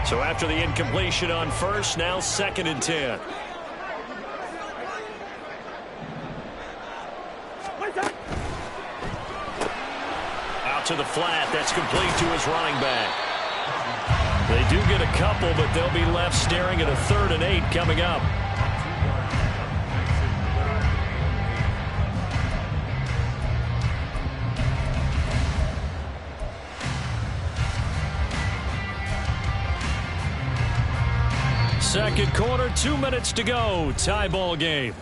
So after the incompletion on first, now 2nd and 10. Out to the flat. That's complete to his running back. They do get a couple, but they'll be left staring at a 3rd and 8 coming up. Second quarter, 2 minutes to go. Tie ball game.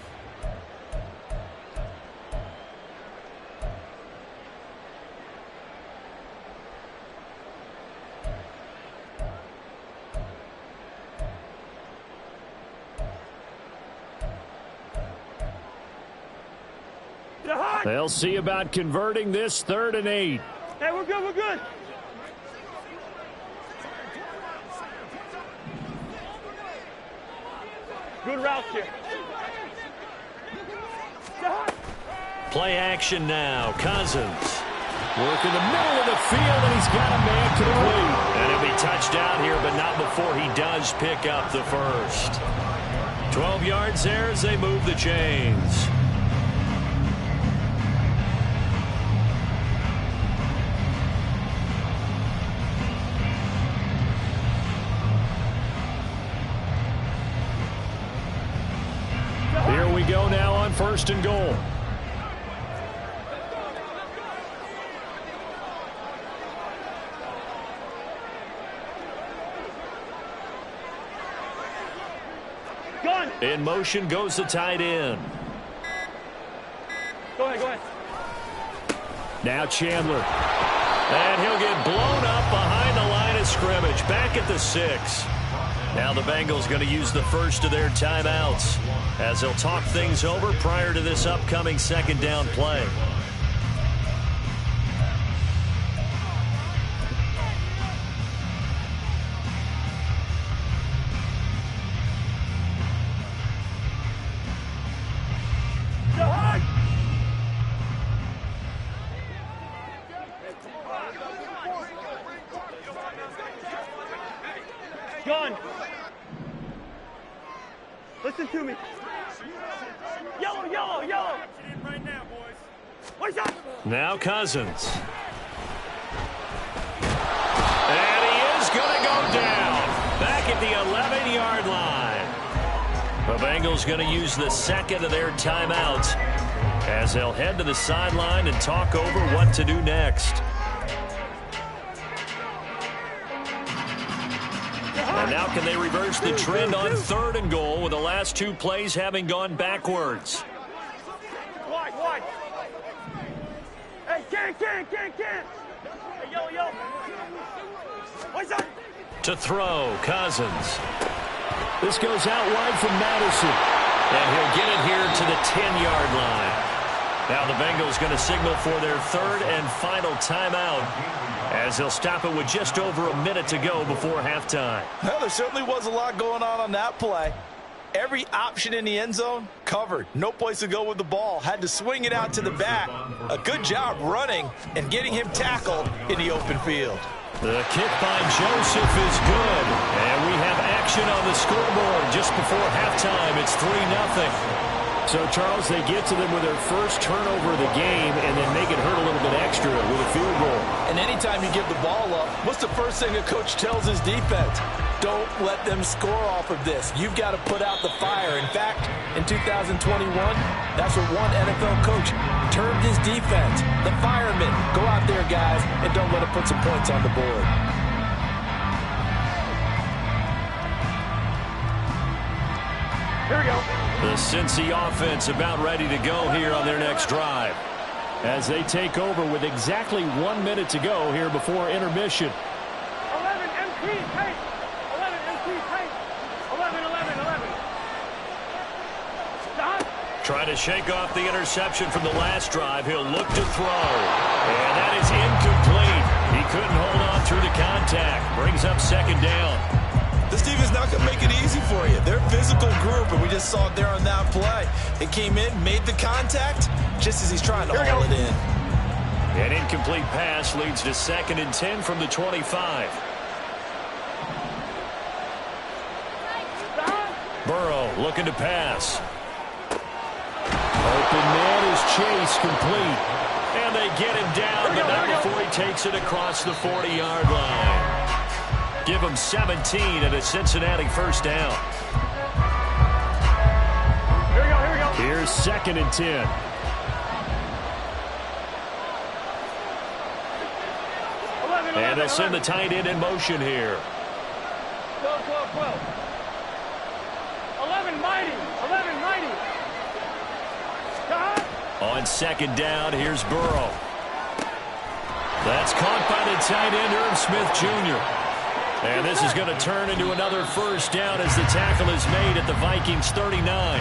They'll see about converting this 3rd and 8. Hey, we're good, we're good. Good route here. Play action now. Cousins. Work in the middle of the field, and he's got a man complete. And he'll be touched down here, but not before he does pick up the first. 12 yards there as they move the chains. Here we go now on 1st and goal. Gun. In motion goes the tight end. Go ahead, go ahead. Now Chandler. And he'll get blown up behind the line of scrimmage. Back at the 6. Now the Bengals going to use the first of their timeouts as they'll talk things over prior to this upcoming 2nd down play. Gun. Listen to me. Yellow, yellow, yellow. Right now, boys. What's up? Now Cousins. And he is going to go down. Back at the 11-yard line. The Bengals going to use the 2nd of their timeouts as they'll head to the sideline and talk over what to do next. And now can they reverse the trend on 3rd and goal with the last 2 plays having gone backwards? Wide. Hey, can. Hey, yo. What's up? To throw, Cousins. This goes out wide from Madison. And he'll get it here to the 10-yard line. Now the Bengals going to signal for their third and final timeout as they'll stop it with just over a minute to go before halftime. Well, there certainly was a lot going on that play. Every option in the end zone covered. No place to go with the ball. Had to swing it out to the back. A good job running and getting him tackled in the open field. The kick by Joseph is good. And we have action on the scoreboard just before halftime. It's 3-0. So, Charles, they get to them with their first turnover of the game and then make it hurt a little bit extra with a field goal. And anytime you give the ball up, what's the first thing a coach tells his defense? Don't let them score off of this. You've got to put out the fire. In fact, in 2021, that's what one NFL coach termed his defense. The firemen. Go out there, guys, and don't let them put some points on the board. Here we go. The Cincy offense about ready to go here on their next drive. As they take over with exactly 1 minute to go here before intermission. 11 MT tape. 11 MT tape. 11, 11, 11. Stop. Trying to shake off the interception from the last drive. He'll look to throw. And that is incomplete. He couldn't hold on through the contact. Brings up second down. This team is not going to make it easy for you. They're a physical group, and we just saw it there on that play. It came in, made the contact, just as he's trying to haul it in. An incomplete pass leads to 2nd and 10 from the 25. Burrow looking to pass. Open man is Chase, complete. And they get him down, but not before he takes it across the 40-yard line. Give him 17 and a Cincinnati first down. Here we go, here we go. Here's 2nd and 10. 11, And they'll send the 11. tight end in motion here. 12, 12, 12. 11 mighty. 11 mighty. Stop. On 2nd down, here's Burrow. That's caught by the tight end, Irv Smith Jr. And this is going to turn into another first down as the tackle is made at the Vikings 39.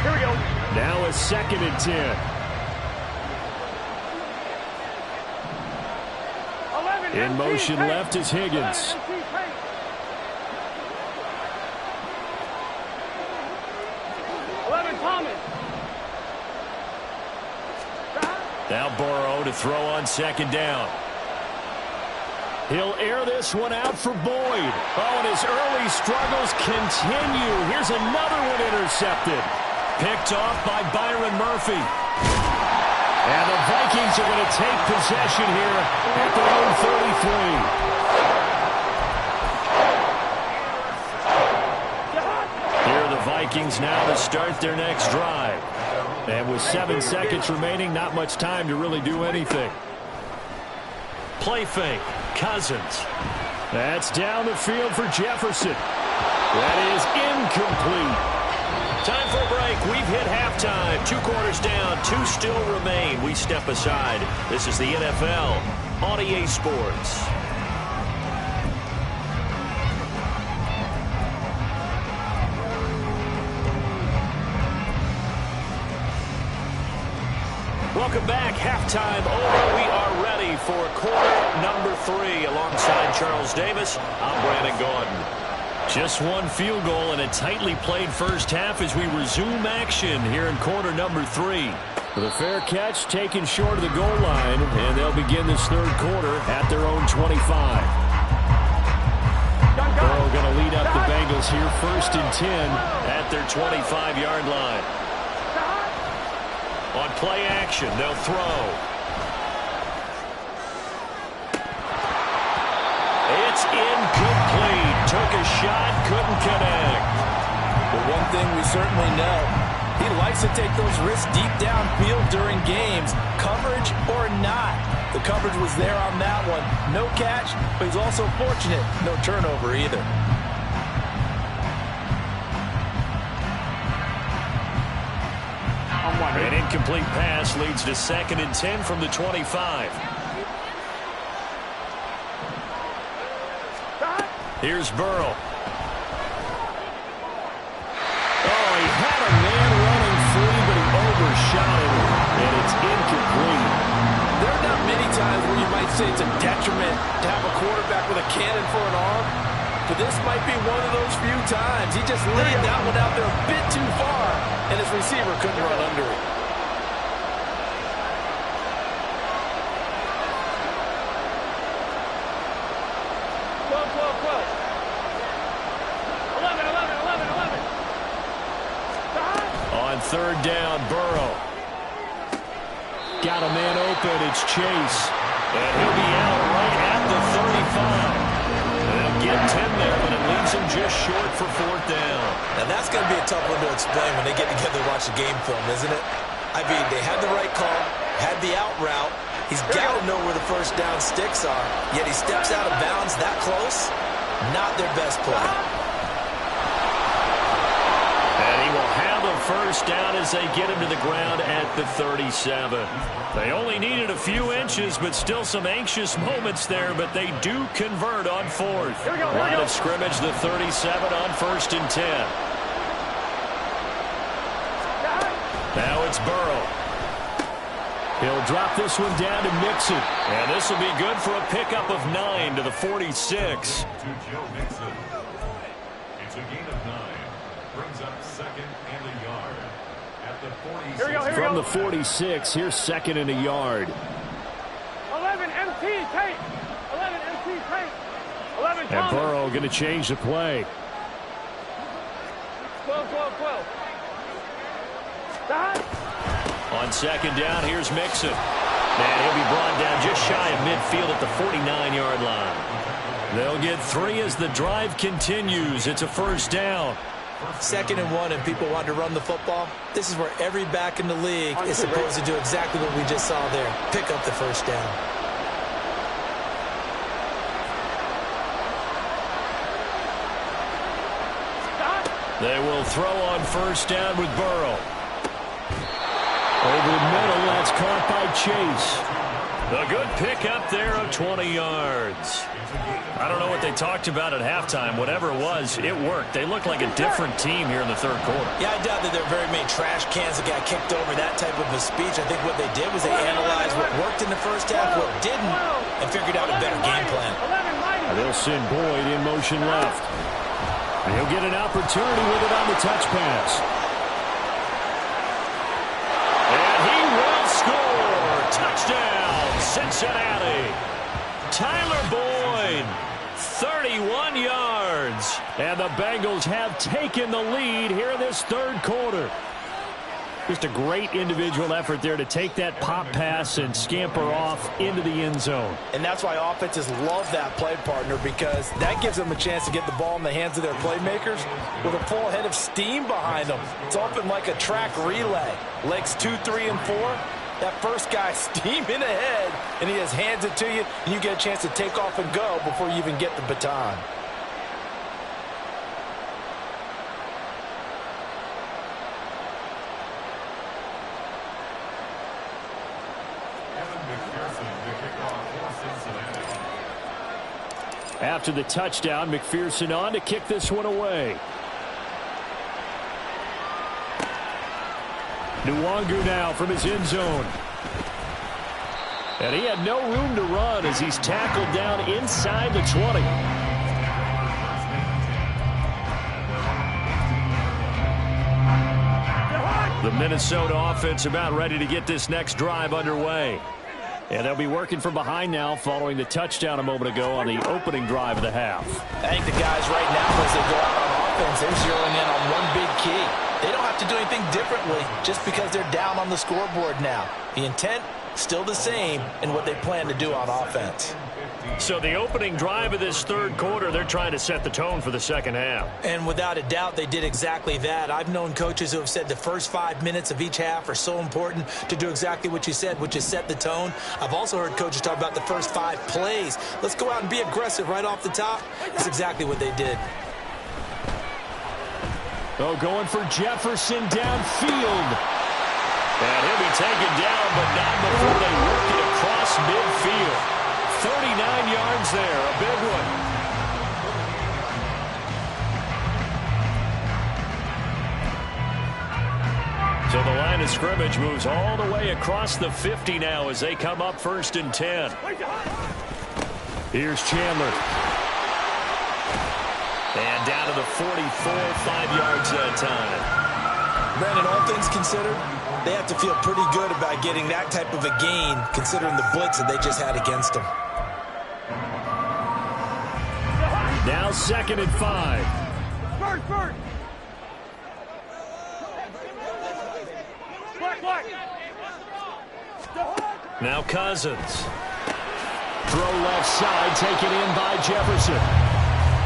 Here we go. Now a 2nd and 10. 11 In MT motion tape. left is Higgins. 11 MT tape. 11 Thomas. Stop. Now Burrow to throw on 2nd down. He'll air this one out for Boyd. Oh, and his early struggles continue. Here's another one intercepted. Picked off by Byron Murphy. And the Vikings are going to take possession here at their own 33. Here are the Vikings now to start their next drive. And with 7 seconds remaining, not much time to really do anything. Play fake. Cousins. That's down the field for Jefferson. That is incomplete. Time for a break. We've hit halftime. 2 quarters down. 2 still remain. We step aside. This is the NFL on EA Sports. Welcome back. Halftime over. We are ready for quarter number 3. Alongside Charles Davis, I'm Brandon Gordon. Just one field goal and a tightly played first half as we resume action here in quarter number 3. The fair catch taken short of the goal line, and they'll begin this third quarter at their own 25. Burrow going to lead up the Bengals here 1st and 10 at their 25-yard line. On play action, they'll throw. It's incomplete. Took a shot, couldn't connect. But one thing we certainly know, he likes to take those risks deep downfield during games, coverage or not. The coverage was there on that one. No catch, but he's also fortunate. No turnover either. An incomplete pass leads to 2nd and 10 from the 25. Here's Burrow. Oh, he had a man running free, but he overshot it, and it's incomplete. There are not many times where you might say it's a detriment to have a quarterback with a cannon for an arm, but this might be one of those few times. He just laid that one out there a bit too far, and his receiver couldn't run under it. On 3rd down, Burrow. Got a man open. It's Chase. And he'll be out right at the 35. They'll get 10 there, but it leaves him just short for 4th down. Now, that's going to be a tough one to explain when they get together to watch the game film, isn't it? I mean, they had the right call, had the out route. He's got to know where the 1st down sticks are, yet he steps out of bounds that close. Not their best play. And he will have a 1st down as they get him to the ground at the 37. They only needed a few inches, but still some anxious moments there, but they do convert on 4th. Line of scrimmage, the 37 on 1st and 10. Now it's Burrow. He'll drop this one down to Mixon. And this will be good for a pickup of 9 to the 46. To Joe Mixon. It's a gain of 9. Brings up 2nd and a yard. At the 46. From the 46, here's 2nd and a yard. 11 MT tape. 11 MT tape. 11 And Burrow going to change the play. 12, 12, 12. Stop. On 2nd down, here's Mixon. And he'll be brought down just shy of midfield at the 49-yard line. They'll get 3 as the drive continues. It's a 1st down. 2nd and 1, and people want to run the football. This is where every back in the league is supposed to do exactly what we just saw there. Pick up the 1st down. They will throw on 1st down with Burrow. Over the middle, that's caught by Chase. A good pickup there of 20 yards. I don't know what they talked about at halftime. Whatever it was, it worked. They look like a different team here in the 3rd quarter. Yeah, I doubt that there are very many trash cans that got kicked over, that type of a speech. I think what they did was they analyzed what worked in the 1st half, what didn't, and figured out a better game plan. They'll send Boyd in motion left. And he'll get an opportunity with it on the touch pass. And he will score. Touchdown, Cincinnati. Tyler Boyd, 31 yards. And the Bengals have taken the lead here in this 3rd quarter. Just a great individual effort there to take that pop pass and scamper off into the end zone. And that's why offenses love that play partner, because that gives them a chance to get the ball in the hands of their playmakers with a full head of steam behind them. It's often like a track relay. Legs 2, 3, and 4. That first guy steaming ahead, and he just hands it to you, and you get a chance to take off and go before you even get the baton. After the touchdown, McPherson on to kick this one away. Nwangu now from his end zone. And he had no room to run as he's tackled down inside the 20. The Minnesota offense about ready to get this next drive underway. And they'll be working from behind now following the touchdown a moment ago on the opening drive of the half. I think the guys right now, as they go out on offense, they're zeroing in on one big key. They don't have to do anything differently just because they're down on the scoreboard now. The intent, still the same in what they plan to do on offense. So the opening drive of this 3rd quarter, they're trying to set the tone for the 2nd half. And without a doubt, they did exactly that. I've known coaches who have said the first 5 minutes of each half are so important to do exactly what you said, which is set the tone. I've also heard coaches talk about the first 5 plays. Let's go out and be aggressive right off the top. That's exactly what they did. Oh, going for Jefferson downfield. And he'll be taken down, but not before they work it across midfield. 39 yards there, a big one. So the line of scrimmage moves all the way across the 50 now as they come up 1st and 10. Here's Chandler. And down to the 44, 5 yards that time. Brandon, all things considered, they have to feel pretty good about getting that type of a gain considering the blitz that they just had against them. Now 2nd and 5. First. Black. Now Cousins. Throw left side, taken in by Jefferson.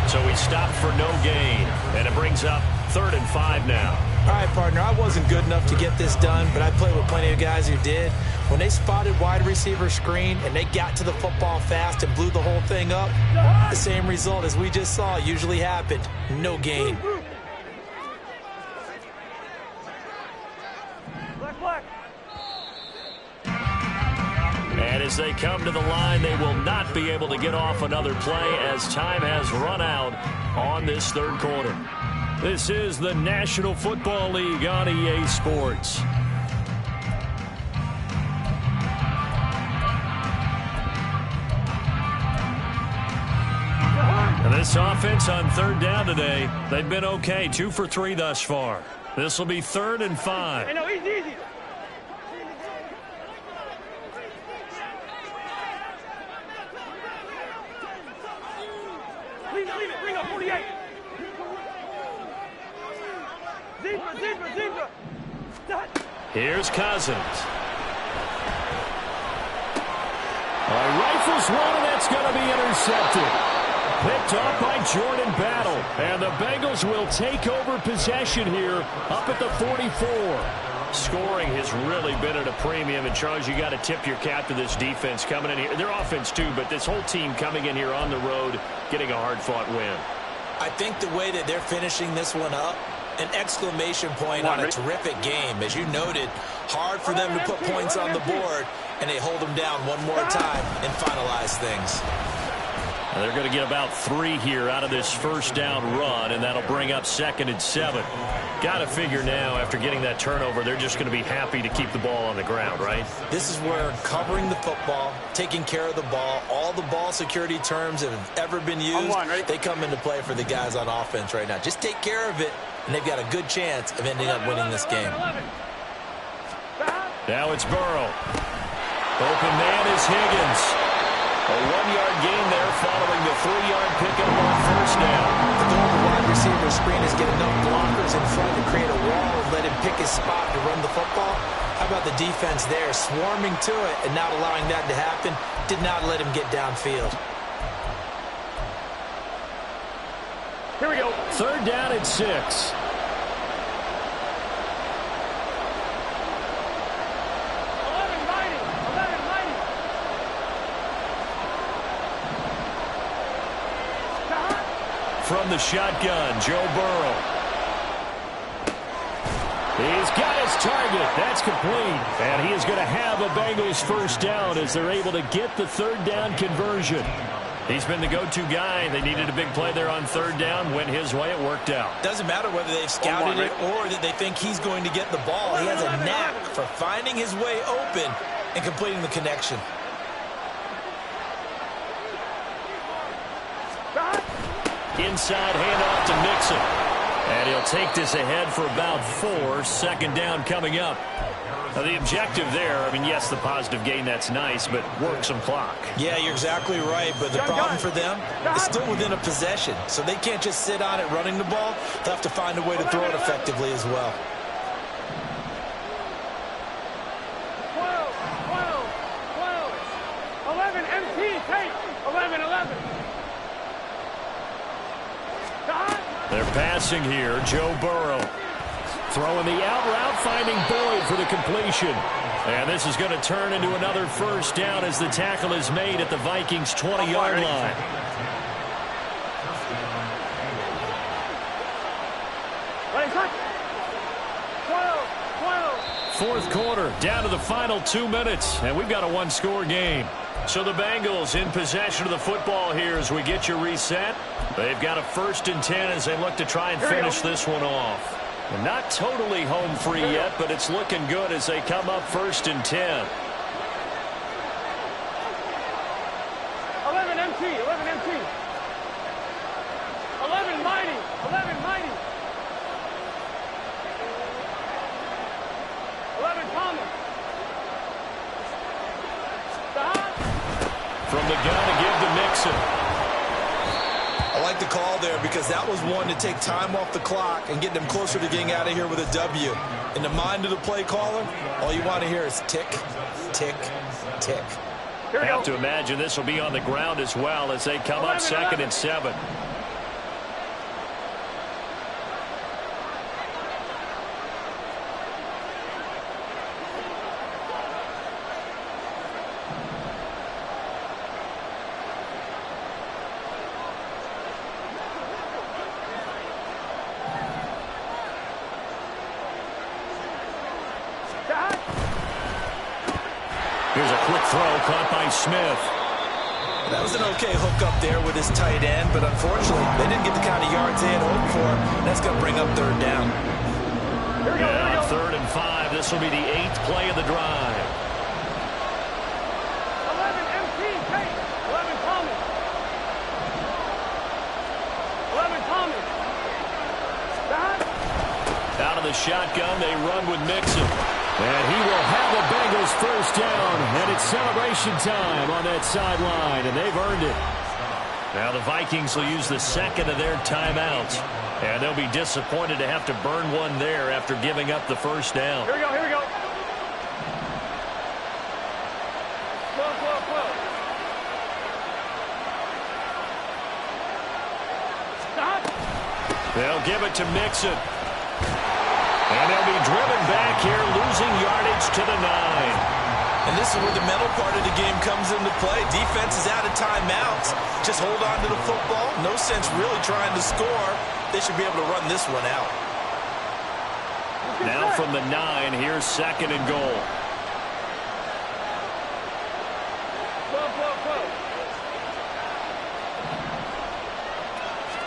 So he stopped for no gain, and it brings up 3rd and 5 now. All right, partner, I wasn't good enough to get this done, but I played with plenty of guys who did. When they spotted wide receiver screen and they got to the football fast and blew the whole thing up, the same result as we just saw usually happened. No gain. Black. And as they come to the line, they will not be able to get off another play as time has run out on this 3rd quarter. This is the National Football League on EA Sports. And this offense on 3rd down today, they've been okay. 2 for 3 thus far. This will be 3rd and 5. Hey, no, easy. Leave it. Bring up 48. Zebra. Here's Cousins. Rifles one, and that's going to be intercepted. Picked off by Jordan Battle. And the Bengals will take over possession here up at the 44. Scoring has really been at a premium. And, Charles, you got to tip your cap to this defense coming in here. Their offense, too, but this whole team coming in here on the road, getting a hard-fought win. I think the way that they're finishing this one up, an exclamation point on a terrific game. As you noted, hard for them to put points on the board, and they hold them down one more time and finalize things. And they're going to get about 3 here out of this 1st down run, and that'll bring up 2nd and 7. Got to figure now, after getting that turnover, they're just going to be happy to keep the ball on the ground, right? This is where covering the football, taking care of the ball, all the ball security terms that have ever been used, they come into play for the guys on offense right now. Just take care of it, and they've got a good chance of ending up winning this game. Now it's Burrow. Open man is Higgins. A 1-yard gain there following the 3-yard pickup on 1st down. The goal of the wide receiver screen is get enough blockers in front to create a wall and let him pick his spot to run the football. How about the defense there, swarming to it and not allowing that to happen? Did not let him get downfield. Here we go. 3rd down at 6. From the shotgun, Joe Burrow. He's got his target. That's complete. And he is going to have a Bengals 1st down as they're able to get the 3rd down conversion. He's been the go-to guy. They needed a big play there on 3rd down. Went his way. It worked out. Doesn't matter whether they've scouted it or that they think he's going to get the ball. He has a knack for finding his way open and completing the connection. Inside handoff to Mixon. And he'll take this ahead for about 4. 2nd down coming up. Now the objective there, I mean, yes, the positive gain, that's nice, but work some clock. Yeah, you're exactly right, but the problem for them is still within a possession. So they can't just sit on it running the ball. They'll have to find a way to throw it effectively as well. 11, MT, tape. 11. They're passing here. Joe Burrow throwing the out route, finding Boyd for the completion. And this is going to turn into another 1st down as the tackle is made at the Vikings' 20-yard line. Fourth quarter, down to the final 2 minutes, and we've got a one-score game. So the Bengals in possession of the football here as we get you reset. They've got a 1st and 10 as they look to try and finish this one off. And not totally home free yet, but it's looking good as they come up 1st and 10. 11 MT, 11 MT. 11 mighty, 11 mighty. 11 Thomas. Stop. From the gun to give to Mixon. I like the call there because that was one to take time off the clock and get them closer to getting out of here with a W. In the mind of the play caller, all you want to hear is tick, tick, tick. I have to imagine this will be on the ground as well as they come up 2nd and 7. Here's a quick throw caught by Smith. That was an okay hook up there with his tight end, but unfortunately, they didn't get the kind of yards they had hoped for. That's going to bring up 3rd down. Yeah, 3rd and 5. This will be the 8th play of the drive. 11 MT, Tate. 11 Thomas. 11 Thomas. Stop. Out of the shotgun, they run with Mixon. And he will have the Bengals 1st down, and it's celebration time on that sideline, and they've earned it. Now the Vikings will use the 2nd of their timeouts, and they'll be disappointed to have to burn one there after giving up the 1st down. Here we go, here we go. Slow, slow, slow. Stop. They'll give it to Mixon. And they'll be driven back here, losing yardage to the 9. And this is where the mental part of the game comes into play. Defense is out of timeouts. Just hold on to the football. No sense really trying to score. They should be able to run this one out. Now from the 9, here's 2nd and goal. Slow, slow, slow.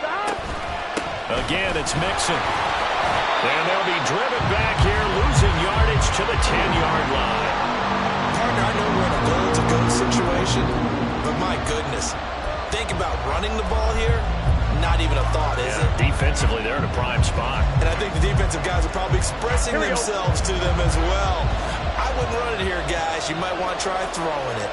Stop. Again, it's Mixon. And they'll be driven back here, losing yardage to the 10-yard line. Partner, I know we're in a goal-to-go situation, but my goodness, think about running the ball here. Not even a thought, is it? Defensively, they're in a prime spot. And I think the defensive guys are probably expressing themselves to them as well. I wouldn't run it here, guys. You might want to try throwing it.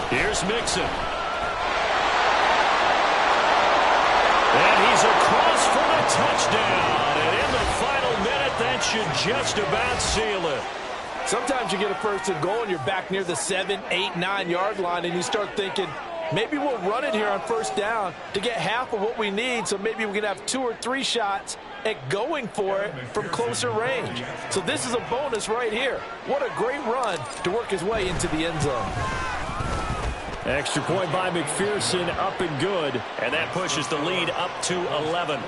Here's Mixon. And he's across for the touchdown. And in the final minute, that should just about seal it. Sometimes you get a 1st and goal and you're back near the 7, 8, 9-yard line, and you start thinking, maybe we'll run it here on 1st down to get half of what we need, so maybe we can have 2 or 3 shots at going for it from closer range. So this is a bonus right here. What a great run to work his way into the end zone. Extra point by McPherson, up and good. And that pushes the lead up to 11.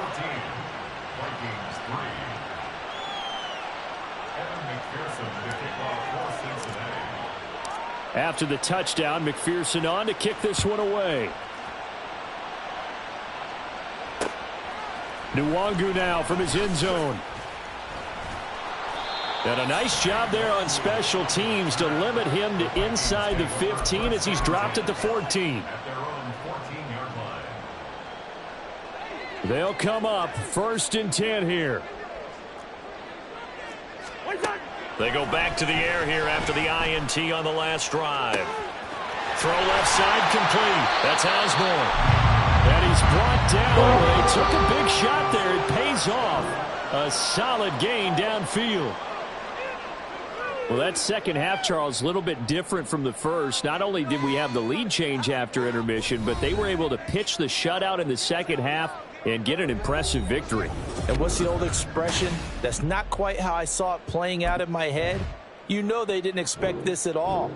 After the touchdown, McPherson on to kick this one away. Nwangu now from his end zone. And a nice job there on special teams to limit him to inside the 15 as he's dropped at the 14. They'll come up 1st and 10 here. They go back to the air here after the INT on the last drive. Throw left side complete. That's Osborne. And he's brought down. They took a big shot there. It pays off. A solid gain downfield. Well, that second half, Charles, a little bit different from the first. Not only did we have the lead change after intermission, but they were able to pitch the shutout in the second half and get an impressive victory. And what's the old expression? That's not quite how I saw it playing out in my head. You know they didn't expect this at all.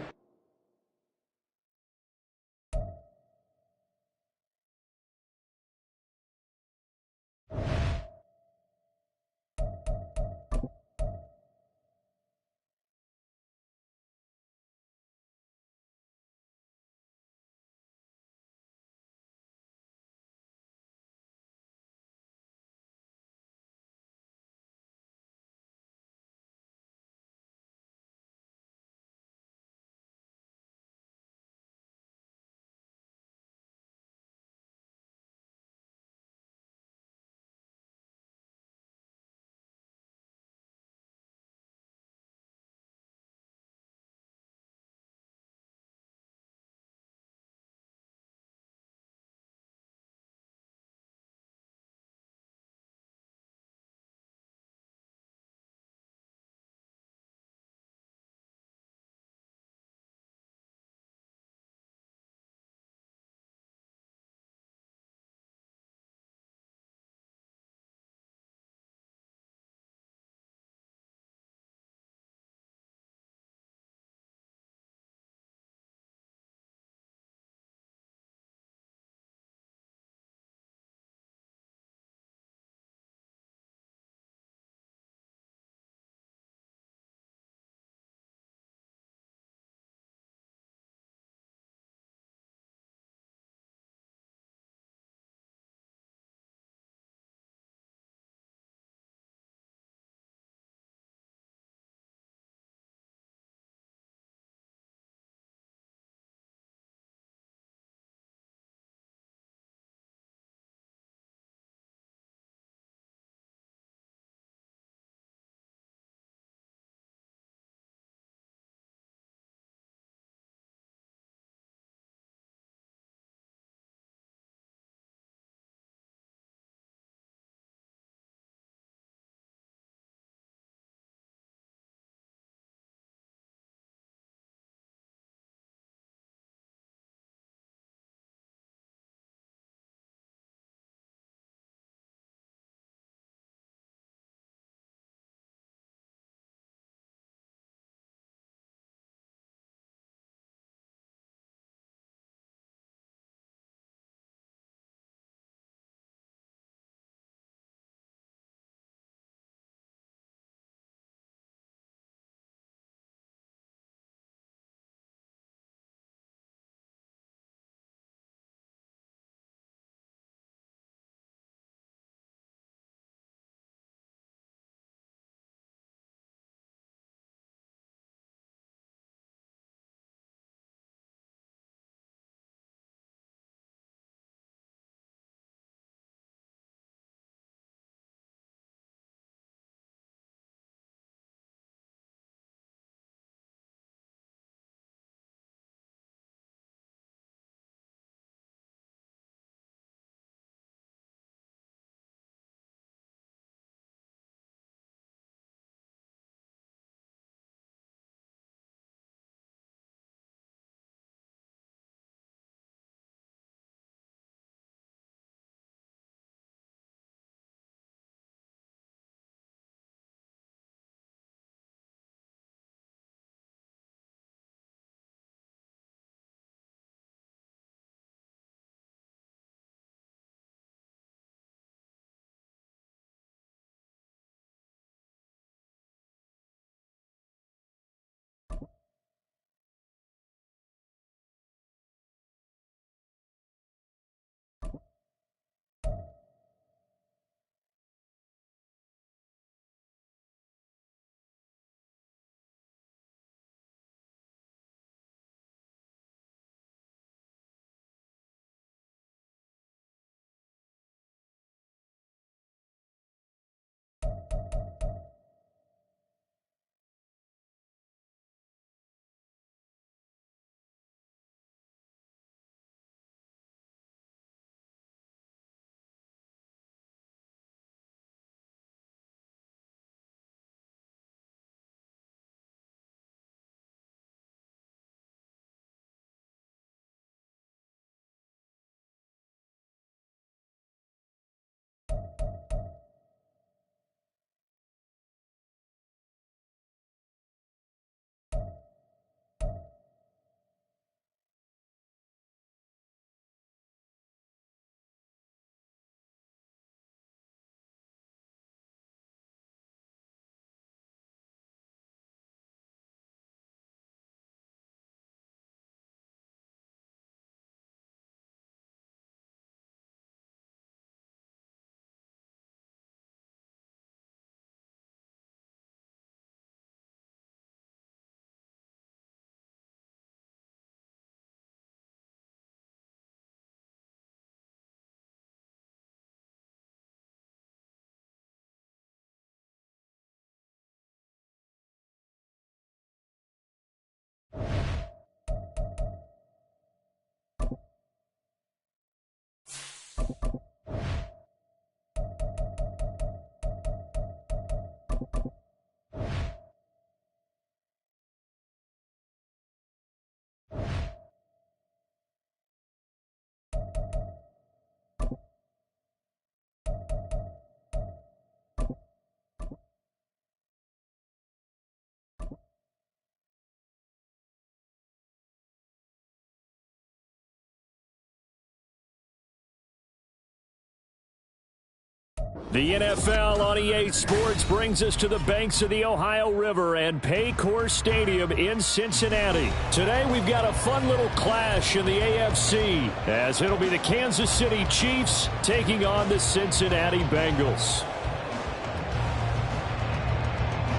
The NFL on EA Sports brings us to the banks of the Ohio River and Paycor Stadium in Cincinnati. Today we've got a fun little clash in the AFC as it'll be the Kansas City Chiefs taking on the Cincinnati Bengals.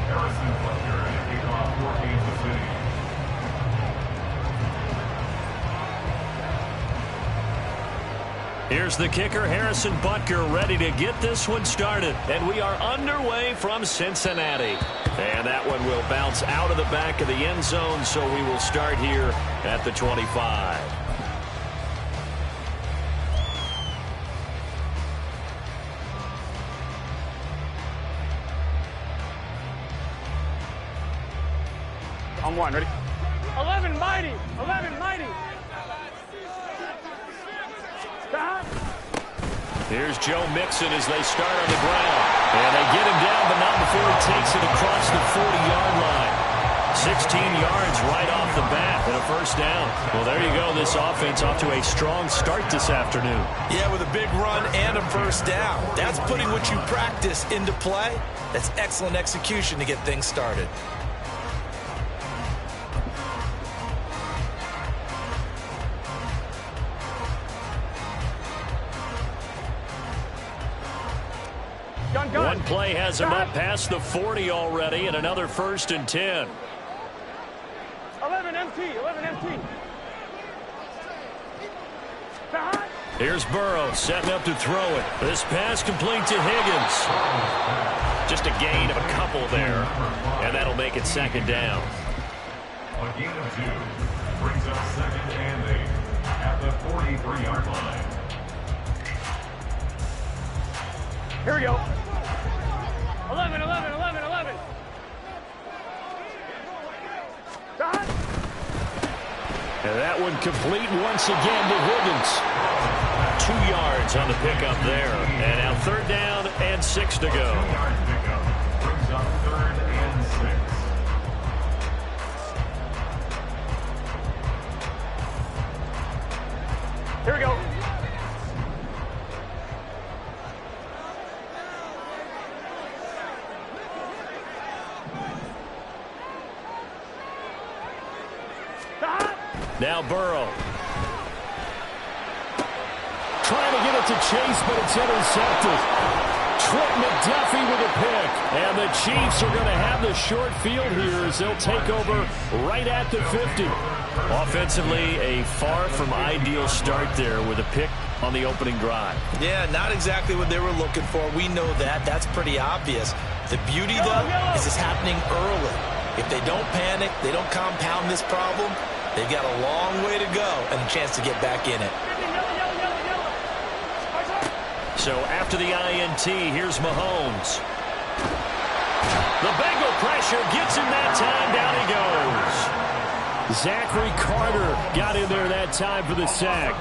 Harrison Butker to kick off for Kansas City. Here's the kicker, Harrison Butker, ready to get this one started. And we are underway from Cincinnati. And that one will bounce out of the back of the end zone, so we will start here at the 25. On one, ready? 11 mighty, 11 mighty. Stop. Here's Joe Mixon as they start on the ground. And they get him down, but not before he takes it across the 40-yard line. 16 yards right off the bat and a first down. Well, there you go. This offense off to a strong start this afternoon. Yeah, with a big run and a first down. That's putting what you practice into play. That's excellent execution to get things started. One play has him up past the 40 already, and another 1st and 10. 11 MT, 11 MT. Stop. Here's Burrow setting up to throw it. This pass complete to Higgins. Just a gain of a couple there, and that'll make it 2nd down. A gain of 2 brings up 2nd and 8 at the 43-yard line. Here we go. 11, 11, 11, 11. Stop. And that one complete once again to Higgins. 2 yards on the pickup there. And now 3rd down and 6 to go. 2-yard pickup brings up 3rd and 6. Here we go. Now Burrow. Trying to get it to Chase, but it's intercepted. Trent McDuffie with a pick. And the Chiefs are going to have the short field here as they'll take over right at the 50. Offensively, a far from ideal start there with a pick on the opening drive. Yeah, not exactly what they were looking for. We know that. That's pretty obvious. The beauty, though, is it's happening early. If they don't panic, they don't compound this problem, they've got a long way to go and a chance to get back in it. So after the INT, here's Mahomes. The Bengal pressure gets him that time. Down he goes. Zachary Carter got in there that time for the sack.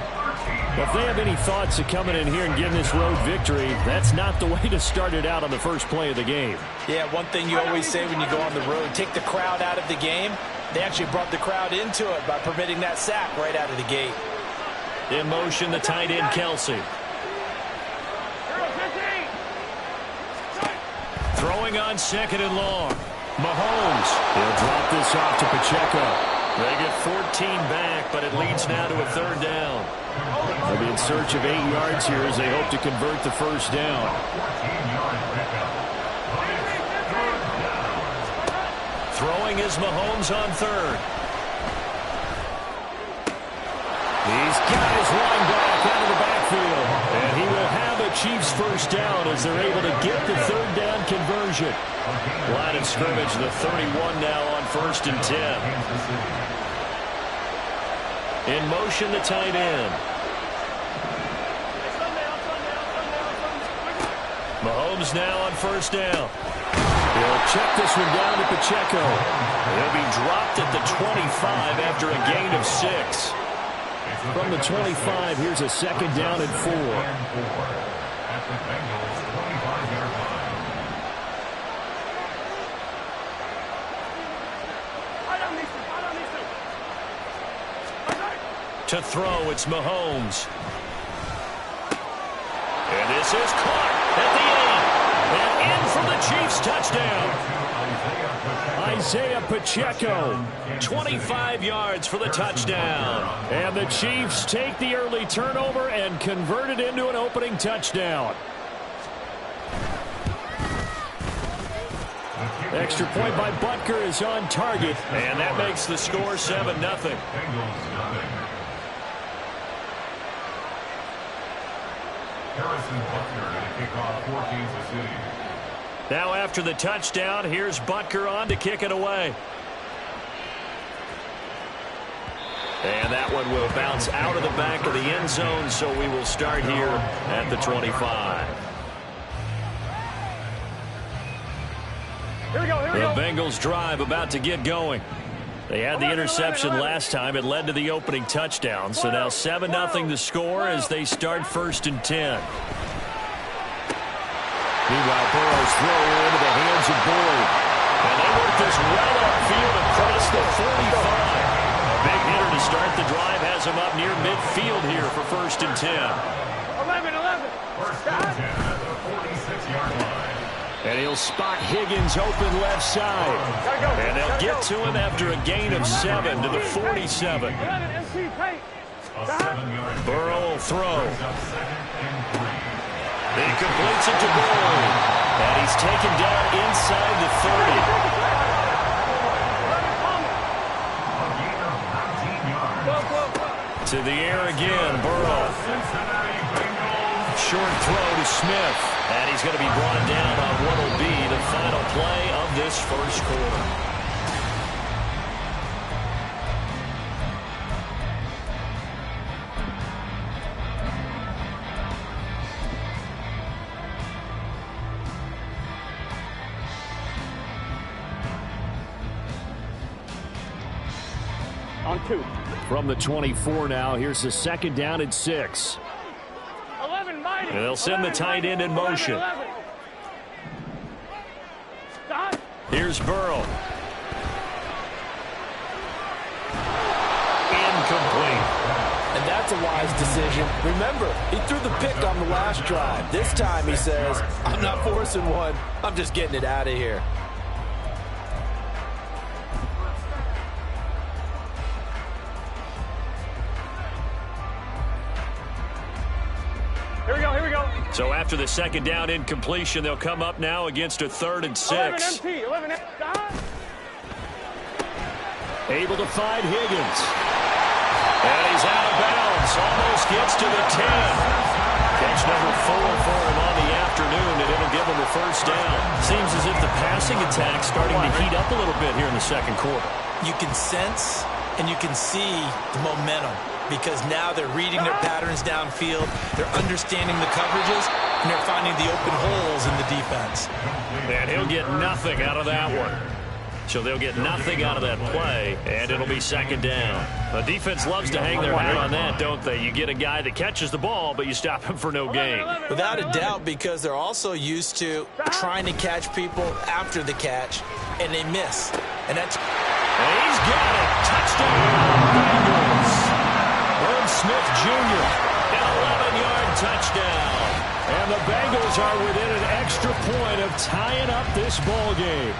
If they have any thoughts of coming in here and getting this road victory, that's not the way to start it out on the first play of the game. Yeah, one thing you always say when you go on the road, take the crowd out of the game. They actually brought the crowd into it by permitting that sack right out of the gate. In motion, the tight end, Kelsey. Throwing on 2nd and long. Mahomes. He'll drop this off to Pacheco. They get 14 back, but it leads now to a 3rd down. They'll be in search of 8 yards here as they hope to convert the first down. 14-yard pickup. Throwing is Mahomes on 3rd. He's got his line back out of the backfield. And he will have a Chiefs first down as they're able to get the 3rd down conversion. Line of scrimmage, the 31 now on 1st and 10. In motion, the tight end. Mahomes now on 1st down. He'll check this one down to Pacheco. He'll be dropped at the 25 after a gain of 6. From the 25, here's a second down and 4. At the Bengals 25-yard line. To throw, it's Mahomes. And this is caught at the end. And in for the Chiefs touchdown. Isaiah Pacheco, 25 yards for the touchdown. And the Chiefs take the early turnover and convert it into an opening touchdown. Extra point by Butker is on target. And that makes the score 7-0. Harrison Butker to kick off for Kansas City. Now after the touchdown, here's Butker on to kick it away. And that one will bounce out of the back of the end zone, so we will start here at the 25. Here we go, The Bengals drive about to get going. They had the interception last time. It led to the opening touchdown. So now 7-0 the score as they start 1st and 10. Meanwhile, Burrow's throw into the hands of Boyd. And they work this well upfield across the 45. A big hitter to start the drive has him up near midfield here for 1st and 10. 11. First and 10 at the 46-yard line. And he'll spot Higgins open left side. And they'll get to him after a gain of 7 to the 47. 11 MC Tate. A 7-yard Burrow will throw. brings up 2nd and 3. He completes it to Boyd. And he's taken down inside the 30. A gain of 19 yards. To the air again, Burrow. Cincinnati Bengals. Short throw to Smith. And he's going to be brought down on what will be the final play of this first quarter. On 2. From the 24 now, here's the second down and 6. 11 mighty. And they'll send the tight end in motion. 11. Stop. Here's Burrow. Incomplete. And that's a wise decision. Remember, he threw the pick on the last drive. This time he says, I'm not forcing one. I'm just getting it out of here. Here we go. So after the second down incompletion, they'll come up now against a 3rd and 6. 11 MT. 11 MT. Stop. Able to find Higgins. And he's out of bounds. Almost gets to the 10. Catch number 4 for him on the afternoon, and it'll give him a 1st down. Seems as if the passing attack's starting to heat up a little bit here in the second quarter. You can sense and you can see the momentum because now they're reading their patterns downfield, they're understanding the coverages, and they're finding the open holes in the defense. And he'll get nothing out of that one. So they'll get nothing out of that play, and it'll be 2nd down. The defense loves to hang their hat on that, don't they? You get a guy that catches the ball, but you stop him for no gain. Without a doubt, because they're also used to trying to catch people after the catch, and they miss. And that's... And he's got it. Touchdown, Bengals. Herb Smith Jr., an 11-yard touchdown. And the Bengals are within an extra point of tying up this ball game.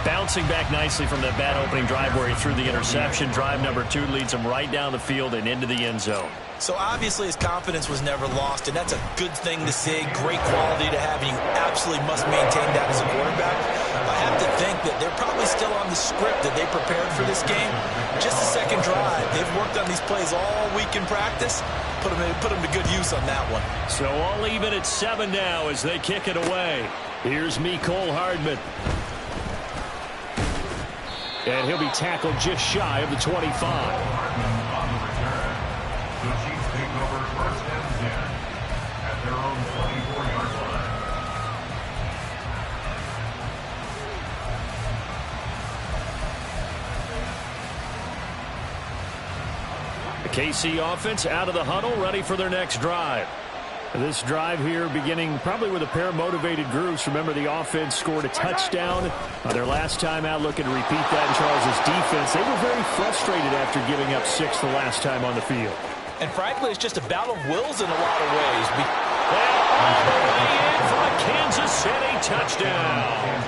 Bouncing back nicely from that bad opening drive where he threw the interception. Drive number 2 leads him right down the field and into the end zone. So obviously his confidence was never lost, and that's a good thing to see. Great quality to have, and you absolutely must maintain that as a quarterback. I have to think that they're probably still on the script that they prepared for this game. Just the second drive. They've worked on these plays all week in practice. Put them to good use on that one. So all even at 7 now as they kick it away. Here's Mecole Hardman. And he'll be tackled just shy of the 25. The Chiefs take over 1st and 10 at their own 24-yard line. The KC offense out of the huddle, ready for their next drive. This drive here beginning probably with a pair of motivated groups. Remember, the offense scored a touchdown their last time out, looking to repeat that in Charles' defense. They were very frustrated after giving up 6 the last time on the field. And frankly, it's just a battle of wills in a lot of ways. All the way in for a Kansas City touchdown.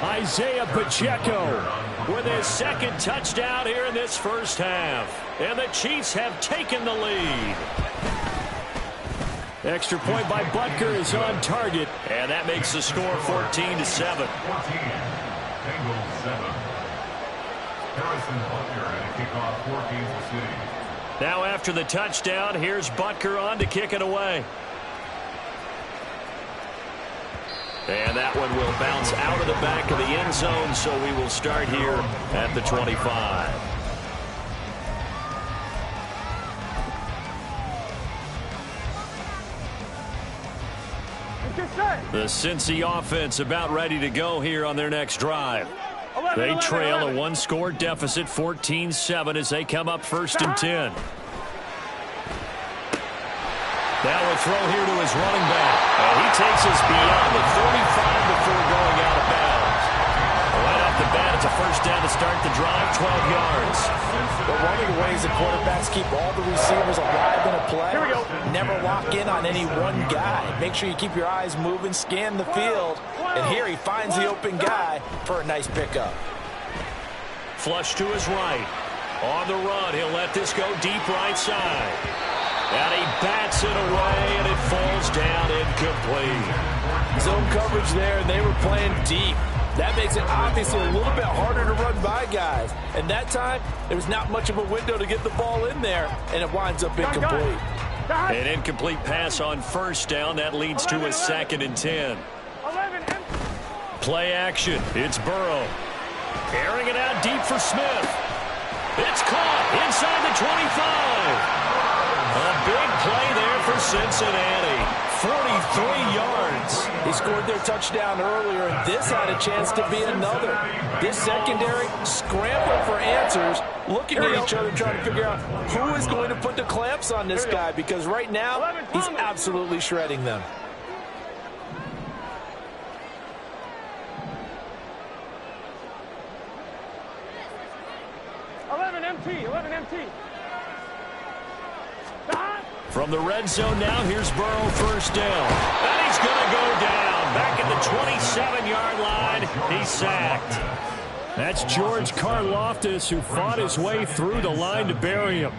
Isaiah Pacheco with his second touchdown here in this first half. And the Chiefs have taken the lead. Extra point by Butker is on target. And that makes the score 14-7. 14, Bengals 7. Harrison Butker and a kickoff for Kansas City. Now after the touchdown, here's Butker on to kick it away. And that one will bounce out of the back of the end zone, so we will start here at the 25. The Cincy offense about ready to go here on their next drive. They trail a one-score deficit, 14-7, as they come up 1st and 10. Now a throw here to his running back. And he takes us beyond the 35 before going out of bounds. Right off the bat, it's a first down to start the drive, 12 yards. But one of the ways the quarterbacks keep all the receivers alive in a play, never lock in on any one guy. Make sure you keep your eyes moving, scan the field, and here he finds the open guy for a nice pickup. Flush to his right. On the run, he'll let this go deep right side. And he bats it away, and it falls down incomplete. Zone coverage there, and they were playing deep. That makes it obviously a little bit harder to run by guys. And that time, there was not much of a window to get the ball in there, and it winds up incomplete. An incomplete pass on first down. That leads to a 2nd and 10. Play action. It's Burrow. Airing it out deep for Smith. It's caught inside the 25. A big play there for Cincinnati. 43 yards. He scored their touchdown earlier, and this had a chance to be another. This secondary scrambling for answers, looking at each other, trying to figure out who is going to put the clamps on this guy, because right now, he's absolutely shredding them. From the red zone now, here's Burrow, first down. And he's going to go down. Back at the 27-yard line, he's sacked. That's George Karlaftis, who fought his way through the line to bury him.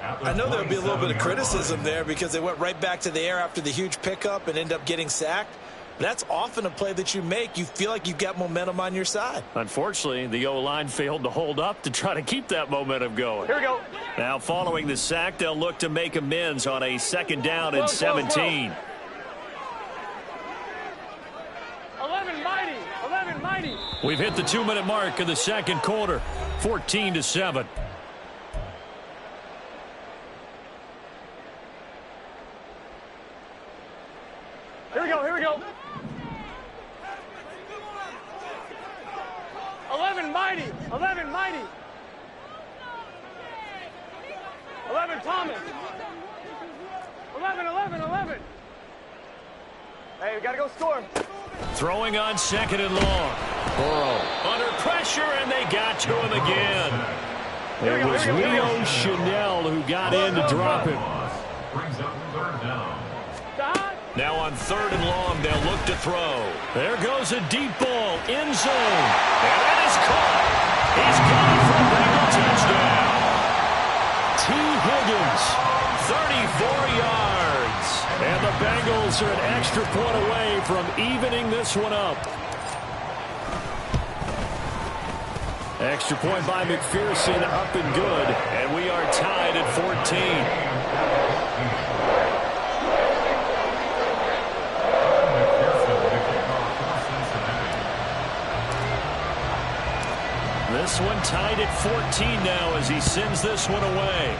I know there'll be a little bit of criticism there because they went right back to the air after the huge pickup and end up getting sacked. That's often a play that you make. You feel like you've got momentum on your side. Unfortunately, the O-line failed to hold up to try to keep that momentum going. Here we go. Now, following the sack, they'll look to make amends on a 2nd down and 17. 11 mighty. 11 mighty. We've hit the 2-minute mark of the second quarter. 14-7. Here we go. Here we go. 11 mighty. 11 mighty. 11 Thomas. 11. Hey, we got to go score. Throwing on 2nd and long. Burrow under pressure, and they got to him again. It was Leo Chanel who got in to drop him. Brings up 3rd down. Now on 3rd and long, they'll look to throw. There goes a deep ball, end zone. And that is caught. He's gone for a Bengal touchdown. T. Higgins, 34 yards. And the Bengals are an extra point away from evening this one up. Extra point by McPherson, up and good. And we are tied at 14. This one tied at 14 now as he sends this one away.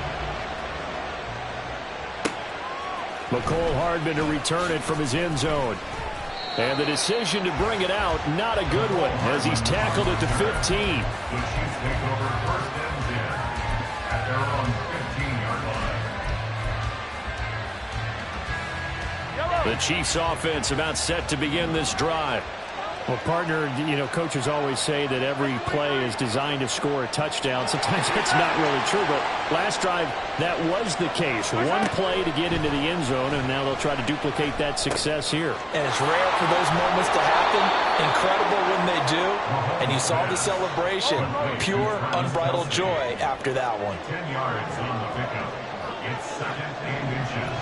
McCole Hardman to return it from his end zone. And the decision to bring it out, not a good one, as he's tackled at the 15. The Chiefs take over 1st and 10 at their own 15-yard The Chiefs offense about set to begin this drive. Well, partner, coaches always say that every play is designed to score a touchdown. Sometimes that's not really true, but last drive, that was the case. One play to get into the end zone, and now they'll try to duplicate that success here. And it's rare for those moments to happen. Incredible when they do. And you saw the celebration. Pure, unbridled joy after that one. 10 yards on the pickup. It's second and inches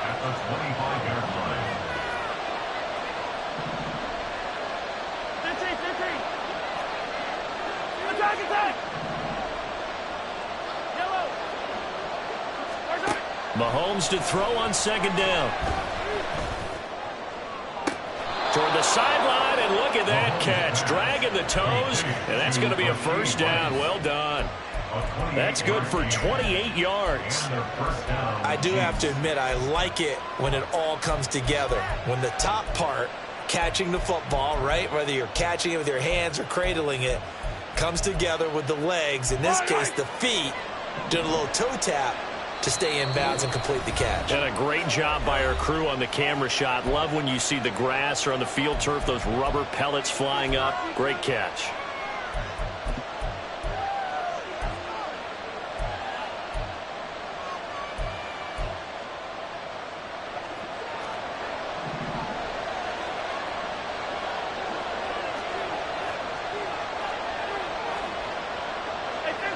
at the 25-yard line. 15. Attack. Yellow. Mahomes to throw on second down. Toward the sideline, and look at that catch. Dragging the toes, and that's going to be a first down. Well done. That's good for 28 yards. I do have to admit, I like it when it all comes together. When the top part, catching the football, right, whether you're catching it with your hands or cradling it, comes together with the legs, in this case the feet, doing a little toe tap to stay in bounds and complete the catch. And a great job by our crew on the camera shot. Love when you see the grass or on the field turf, those rubber pellets flying up. Great catch.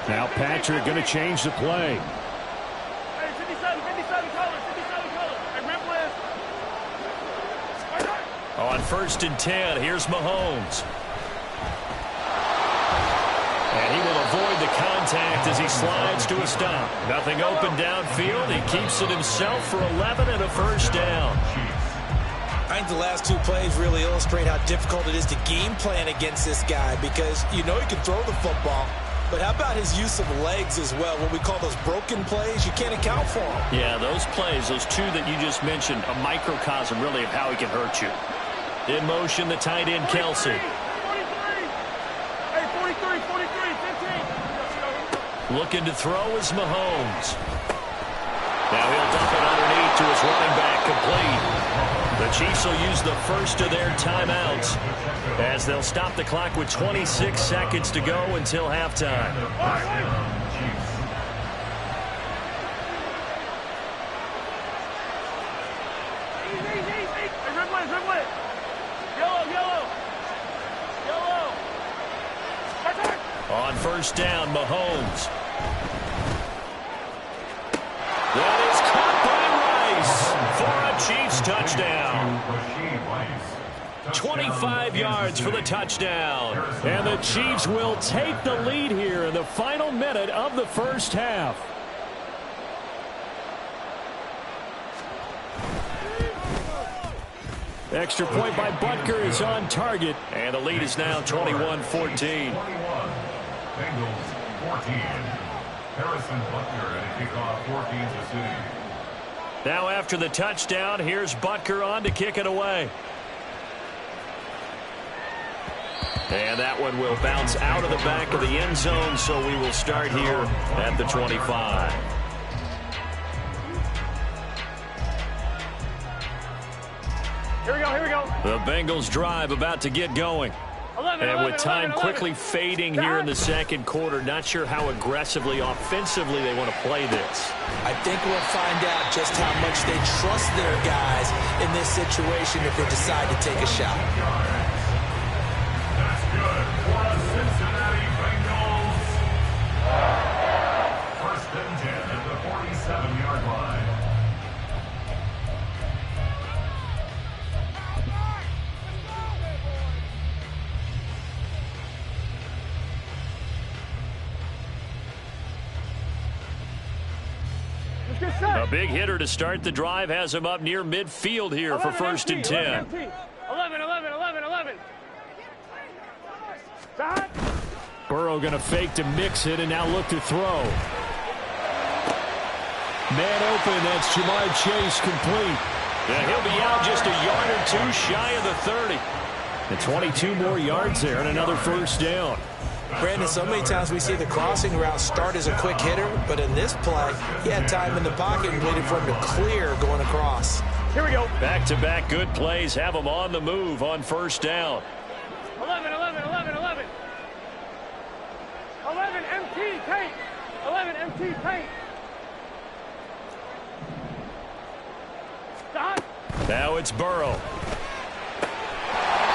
Now Patrick going to change the play. Hey, 57 colors. Hey, rip list. On 1st and 10, here's Mahomes. And he will avoid the contact as he slides to a stop. Nothing open downfield. He keeps it himself for 11 and a first down. I think the last two plays really illustrate how difficult it is to game plan against this guy, because you know he can throw the football. But how about his use of legs as well? What we call those broken plays, you can't account for them. Yeah, those plays, those two that you just mentioned, a microcosm really of how he can hurt you. In motion, the tight end, Kelsey. 43. Hey, 43, 15. Looking to throw is Mahomes. Now he'll dump it underneath to his running back, complete. The Chiefs will use the first of their timeouts as they'll stop the clock with 26 seconds to go until halftime. Red. Yellow. On 1st down, Mahomes. That is caught by Rice for a Chiefs touchdown. 25 yards for the touchdown. And the Chiefs will take the lead here in the final minute of the first half. Extra point by Butker is on target. And the lead is now 21-14. 21. Bengals 14. Harrison Butker at a kickoff 14-0. Now after the touchdown, here's Butker on to kick it away. And that one will bounce out of the back of the end zone, so we will start here at the 25. Here we go. The Bengals drive about to get going. 11, and with time 11. quickly fading here in the second quarter, not sure how aggressively, offensively they want to play this. I think we'll find out just how much they trust their guys in this situation if they decide to take a shot. That's good for the Cincinnati Bengals. 1st and 10 at the 47-yard line. A big hitter to start the drive has him up near midfield here for 1st and 10. 11. Burrow going to fake to mix it and now look to throw. Man open, that's Jamar Chase, complete. And he'll be out just a yard or two shy of the 30. And 22 more yards there and another first down. Brandon, so many times we see the crossing route start as a quick hitter, but in this play, he had time in the pocket and waited for him to clear going across. Here we go. Back-to-back good plays have them on the move on first down. 11, 11, 11, 11. 11 MT paint. 11 MT paint. Stop. Now it's Burrow.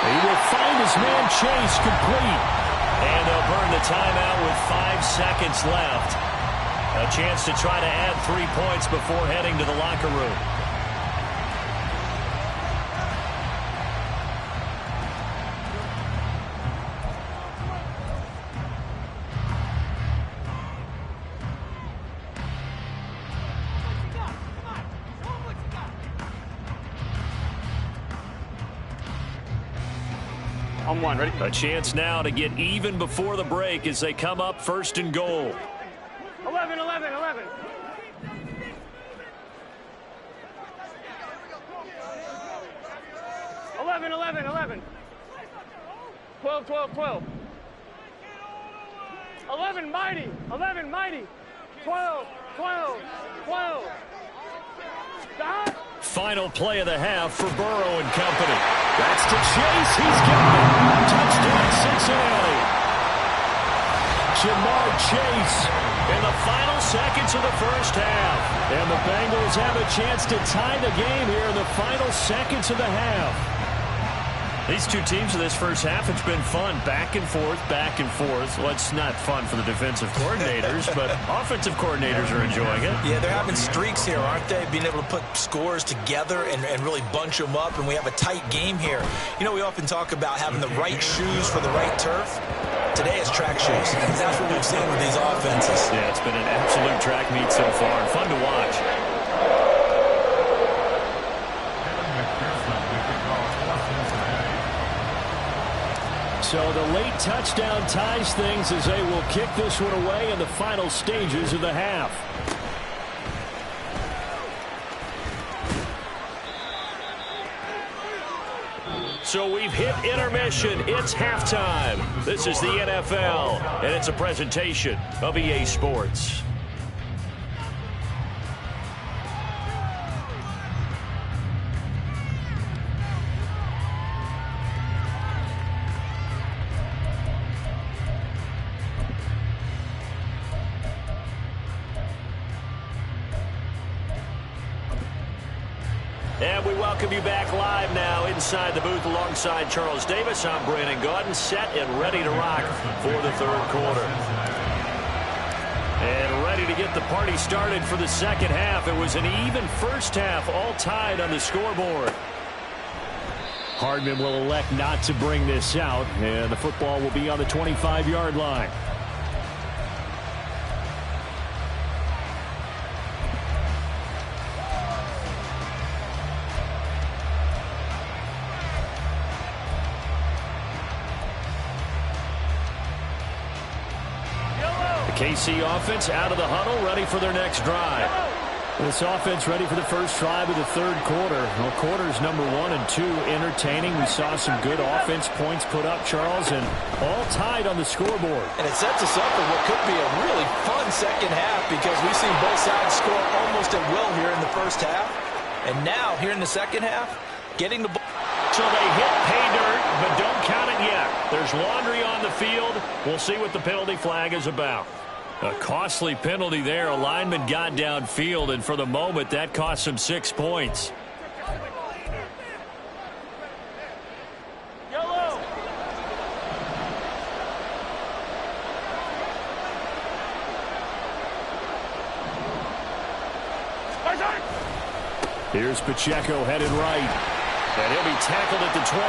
He will find his man Chase complete. And they'll burn the timeout with 5 seconds left. A chance to try to add 3 points before heading to the locker room. On one, ready? A chance now to get even before the break as they come up first and goal. 11, 11, 11. 11, 11, 11. 12, 12, 12. 11 mighty. 11 mighty. 12, 12, 12. Stop. Final play of the half for Burrow and company. That's to Chase. He's got it. Touchdown, Cincinnati. Jamar Chase in the final seconds of the first half. And the Bengals have a chance to tie the game here in the final seconds of the half. These two teams in this first half, it's been fun. Back and forth, back and forth. Well, it's not fun for the defensive coordinators, but offensive coordinators are enjoying it. Yeah, they're having streaks here, aren't they? Being able to put scores together and really bunch them up, and we have a tight game here. You know, we often talk about having the right shoes for the right turf. Today it's track shoes. That's what we've seen with these offenses. Yeah, it's been an absolute track meet so far. Fun to watch. So the late touchdown ties things as they will kick this one away in the final stages of the half. So we've hit intermission. It's halftime. This is the NFL, and it's a presentation of EA Sports. And we welcome you back live now inside the booth alongside Charles Davis. I'm Brandon Gaudin, set and ready to rock for the third quarter. And ready to get the party started for the second half. It was an even first half, all tied on the scoreboard. Hardman will elect not to bring this out, and the football will be on the 25-yard line. KC offense out of the huddle, ready for their next drive. This offense ready for the first drive of the third quarter. Well, quarters number 1 and 2 entertaining. We saw some good offense points put up, Charles, and all tied on the scoreboard. And it sets us up for what could be a really fun second half because we've seen both sides score almost at will here in the first half. And now, here in the second half, getting the ball. So they hit pay dirt, but don't count it yet. There's laundry on the field. We'll see what the penalty flag is about. A costly penalty there. A lineman got downfield, and for the moment, that cost him 6 points. Yellow. Here's Pacheco headed right. And he'll be tackled at the 23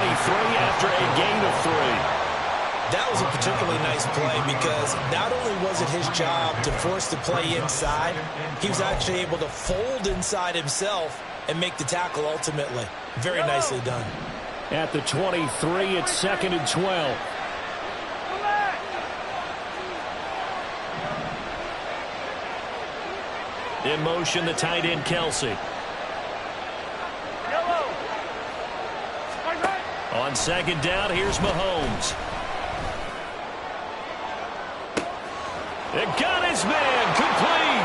after a gain of 3. That was a particularly nice play because not only was it his job to force the play inside, he was actually able to fold inside himself and make the tackle ultimately. Very nicely done. At the 23, it's 2nd and 12. In motion, the tight end, Kelsey. On second down, here's Mahomes. It got his man complete.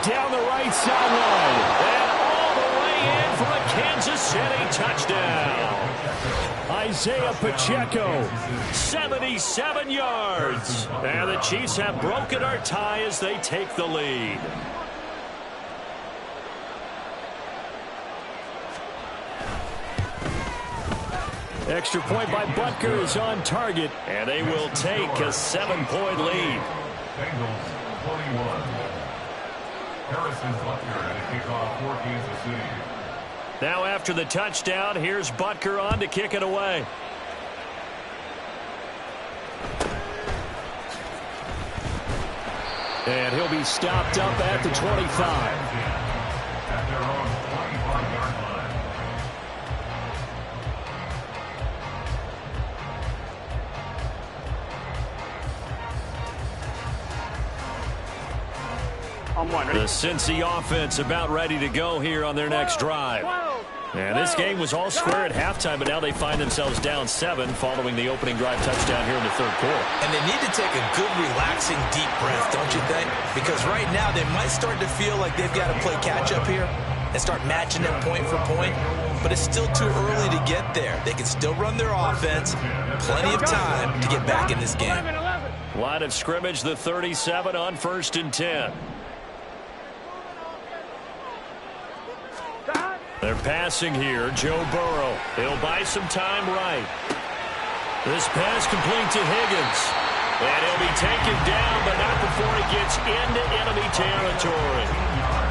Down the right sideline. And all the way in Kansas City touchdown. Isaiah Pacheco, 77 yards. And the Chiefs have broken our tie as they take the lead. Extra point by Butker is on target, and they will take a 7-point lead. Bengals 21. Harrison Butker at a kickoff for Kansas City. Now after the touchdown, here's Butker on to kick it away. And he'll be stopped up at the 25. At their own 25-yard line. The Cincy offense about ready to go here on their next drive. And this game was all square at halftime, but now they find themselves down 7 following the opening drive touchdown here in the third quarter. And they need to take a good, relaxing, deep breath, don't you think? Because right now they might start to feel like they've got to play catch-up here and start matching them point for point. But it's still too early to get there. They can still run their offense. Plenty of time to get back in this game. Line of scrimmage, the 37 on 1st and 10. They're passing here. Joe Burrow. He'll buy some time right. This pass complete to Higgins. And he'll be taken down, but not before he gets into enemy territory.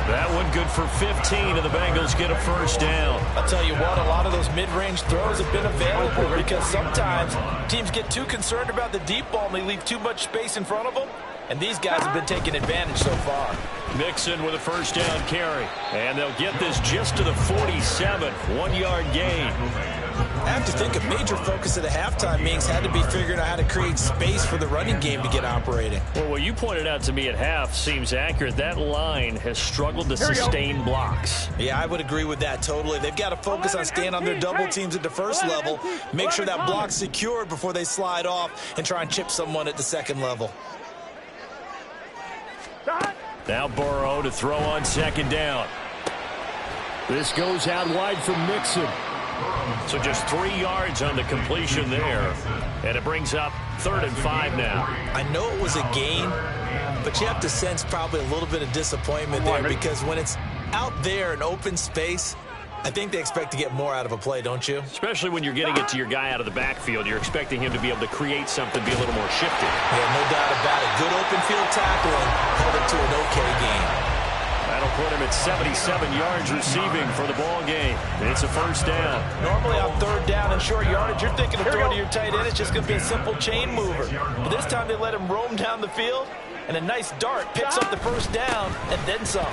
That one good for 15, and the Bengals get a first down. I'll tell you what, a lot of those mid-range throws have been available because sometimes teams get too concerned about the deep ball and they leave too much space in front of them. And these guys have been taking advantage so far. Mixon with a first down carry. And they'll get this just to the 47. 1-yard gain. I have to think a major focus at the halftime meetings had to be figuring out how to create space for the running game to get operating. Well, what you pointed out to me at half seems accurate. That line has struggled to sustain blocks. Yeah, I would agree with that totally. They've got to focus on staying on their double teams at the first level, make sure that block's secured before they slide off and try and chip someone at the second level. Now Burrow to throw on 2nd down. This goes out wide for Mixon. So just 3 yards on the completion there. And it brings up 3rd and 5 now. I know it was a gain, but you have to sense probably a little bit of disappointment there because when it's out there in open space, I think they expect to get more out of a play, don't you? Especially when you're getting it to your guy out of the backfield. You're expecting him to be able to create something, be a little more shifty. Yeah, no doubt about it. Good open field tackling held it to an okay game. That'll put him at 77 yards receiving for the ball game. It's a first down. Normally on 3rd down and short yardage, you're thinking of throwing to your tight end. It's just going to be a simple chain mover. But this time they let him roam down the field, and a nice dart picks up the first down and then some.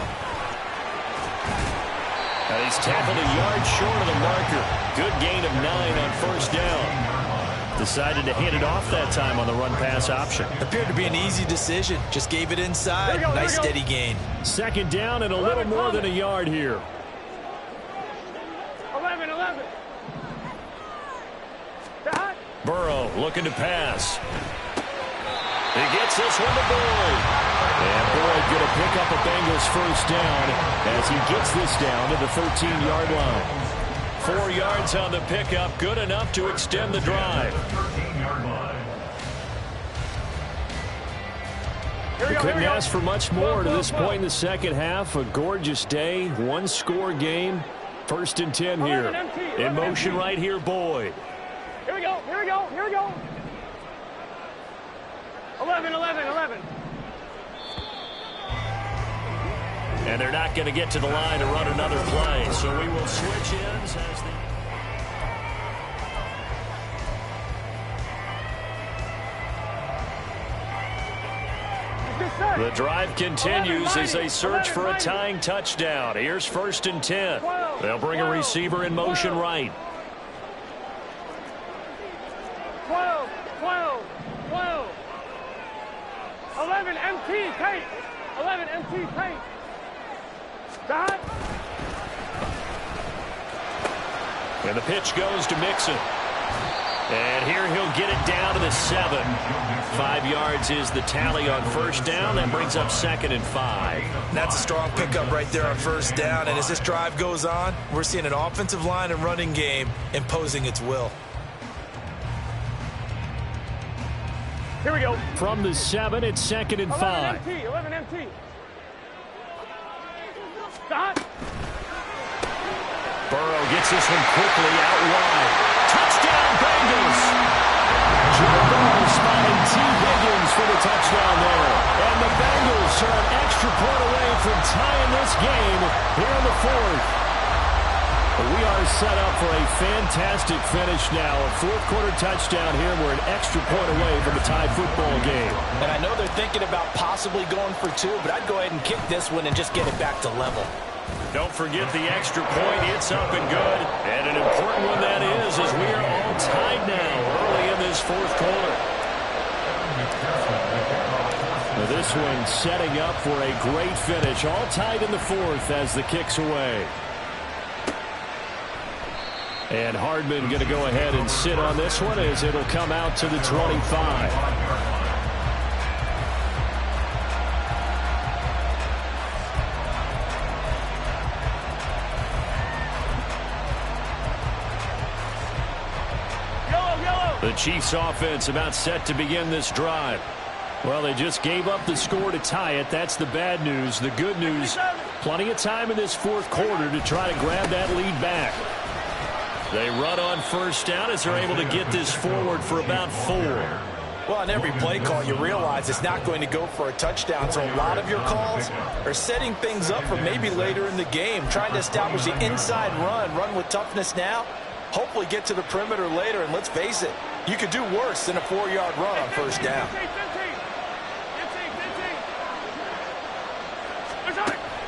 He's tackled a yard short of the marker. Good gain of 9 on 1st down. Decided to hand it off that time on the run-pass option. Appeared to be an easy decision. Just gave it inside. Nice steady gain. 2nd down and a little more than a yard here. 11. Burrow looking to pass. He gets this one to Boyd. And Boyd going to pick up a Bengals first down as he gets this down to the 13-yard line. 4 yards on the pickup, good enough to extend the drive. 13-yard line. We couldn't ask for much more to this point in the second half. A gorgeous day, 1-score game. 1st and 10 here. In motion right here, Boyd. Here we go. 11. And they're not going to get to the line to run another play. So we will switch ends as the drive continues as they search for a tying touchdown. Here's 1st and 10. They'll bring a receiver in motion right. 12. 11 MT tight. 11 MT tight. And the pitch goes to Mixon. And here he'll get it down to the 7. 5 yards is the tally on first down. That brings up 2nd and 5. That's a strong pickup right there on first down. And as this drive goes on, we're seeing an offensive line and running game imposing its will. Here we go. From the 7, it's 2nd and 5. 11 MT. Stop. Burrow gets this one quickly out wide. Touchdown, Bengals! Joe Burrow spotting T. Higgins for the touchdown there. And the Bengals are an extra point away from tying this game here in the 4th. We are set up for a fantastic finish now. A 4th-quarter touchdown here. We're an extra point away from a tie football game. And I know they're thinking about possibly going for 2, but I'd go ahead and kick this one and just get it back to level. Don't forget the extra point. It's up and good. And an important one that is, as we are all tied now early in this 4th quarter. Now this one setting up for a great finish. All tied in the 4th as the kick's away. And Hardman going to go ahead and sit on this one as it'll come out to the 25. The Chiefs offense about set to begin this drive. Well, they just gave up the score to tie it. That's the bad news. The good news, plenty of time in this 4th quarter to try to grab that lead back. They run on first down as they're able to get this forward for about 4. Well, on every play call, you realize it's not going to go for a touchdown. So a lot of your calls are setting things up for maybe later in the game, trying to establish the inside run with toughness now, hopefully get to the perimeter later. And let's face it, you could do worse than a 4-yard run on first down.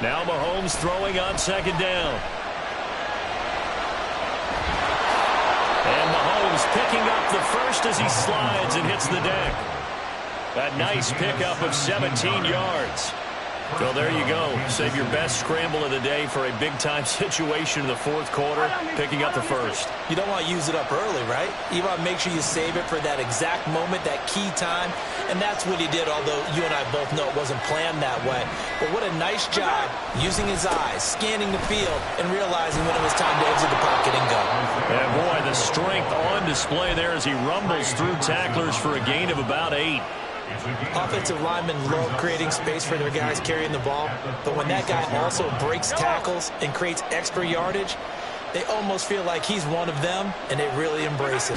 Now Mahomes throwing on 2nd down. And Mahomes picking up the first as he slides and hits the deck. A nice pickup of 17 yards. Well, there you go. Save your best scramble of the day for a big-time situation in the 4th quarter, picking up the first. You don't want to use it up early, right? You want to make sure you save it for that exact moment, that key time. And that's what he did, although you and I both know it wasn't planned that way. But what a nice job using his eyes, scanning the field, and realizing when it was time to exit the pocket and go. And boy, the strength on display there as he rumbles through tacklers for a gain of about 8. Offensive linemen love creating space for their guys carrying the ball, but when that guy also breaks tackles and creates extra yardage, they almost feel like he's one of them, and they really embrace it.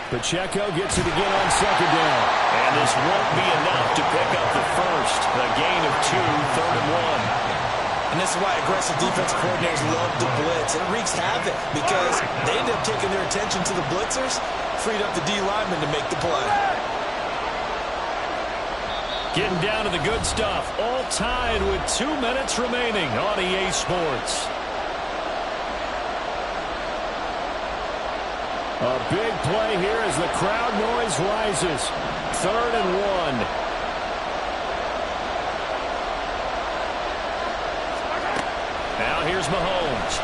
Pacheco gets it again on 2nd down. And this won't be enough to pick up the first. A gain of 2, 3rd and 1. And this is why aggressive defensive coordinators love to blitz. It wreaks havoc because they end up taking their attention to the blitzers, freed up the D lineman to make the play. Getting down to the good stuff. All tied with 2 minutes remaining on EA Sports. A big play here as the crowd noise rises. 3rd and 1. Now here's Mahomes.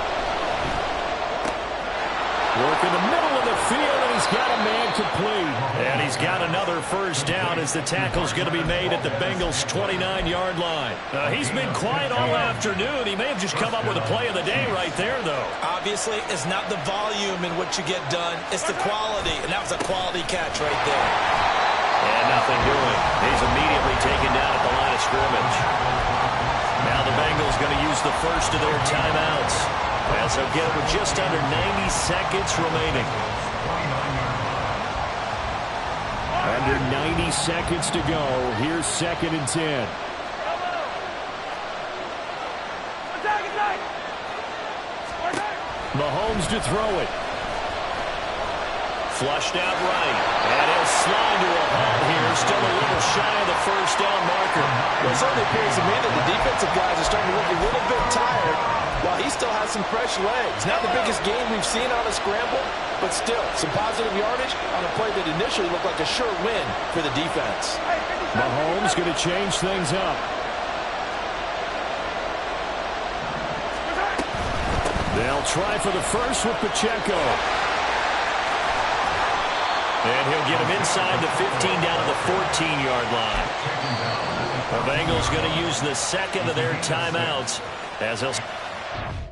Work in the middle of the field, and he's got a man complete. And he's got another first down as the tackle's going to be made at the Bengals' 29-yard line. He's been quiet all afternoon. He may have just come up with a play of the day right there, though. Obviously, it's not the volume in what you get done. It's the quality, and that was a quality catch right there. And nothing doing. He's immediately taken down at the line of scrimmage. Now the Bengals going to use the first of their timeouts. As they'll get it with just under 90 seconds remaining. Under 90 seconds to go. Here's 2nd and 10. Mahomes to throw it. Flushed out right. And he'll slide to a halt here. Still a little shy of the first down marker. Well, it certainly appears to me that the defensive guys are starting to look a little bit tired while he still has some fresh legs. Not the biggest game we've seen on a scramble, but still some positive yardage on a play that initially looked like a sure win for the defense. Mahomes going to change things up. They'll try for the first with Pacheco. And he'll get him inside the 15 down to the 14-yard line. The Bengals going to use the second of their timeouts as they'll...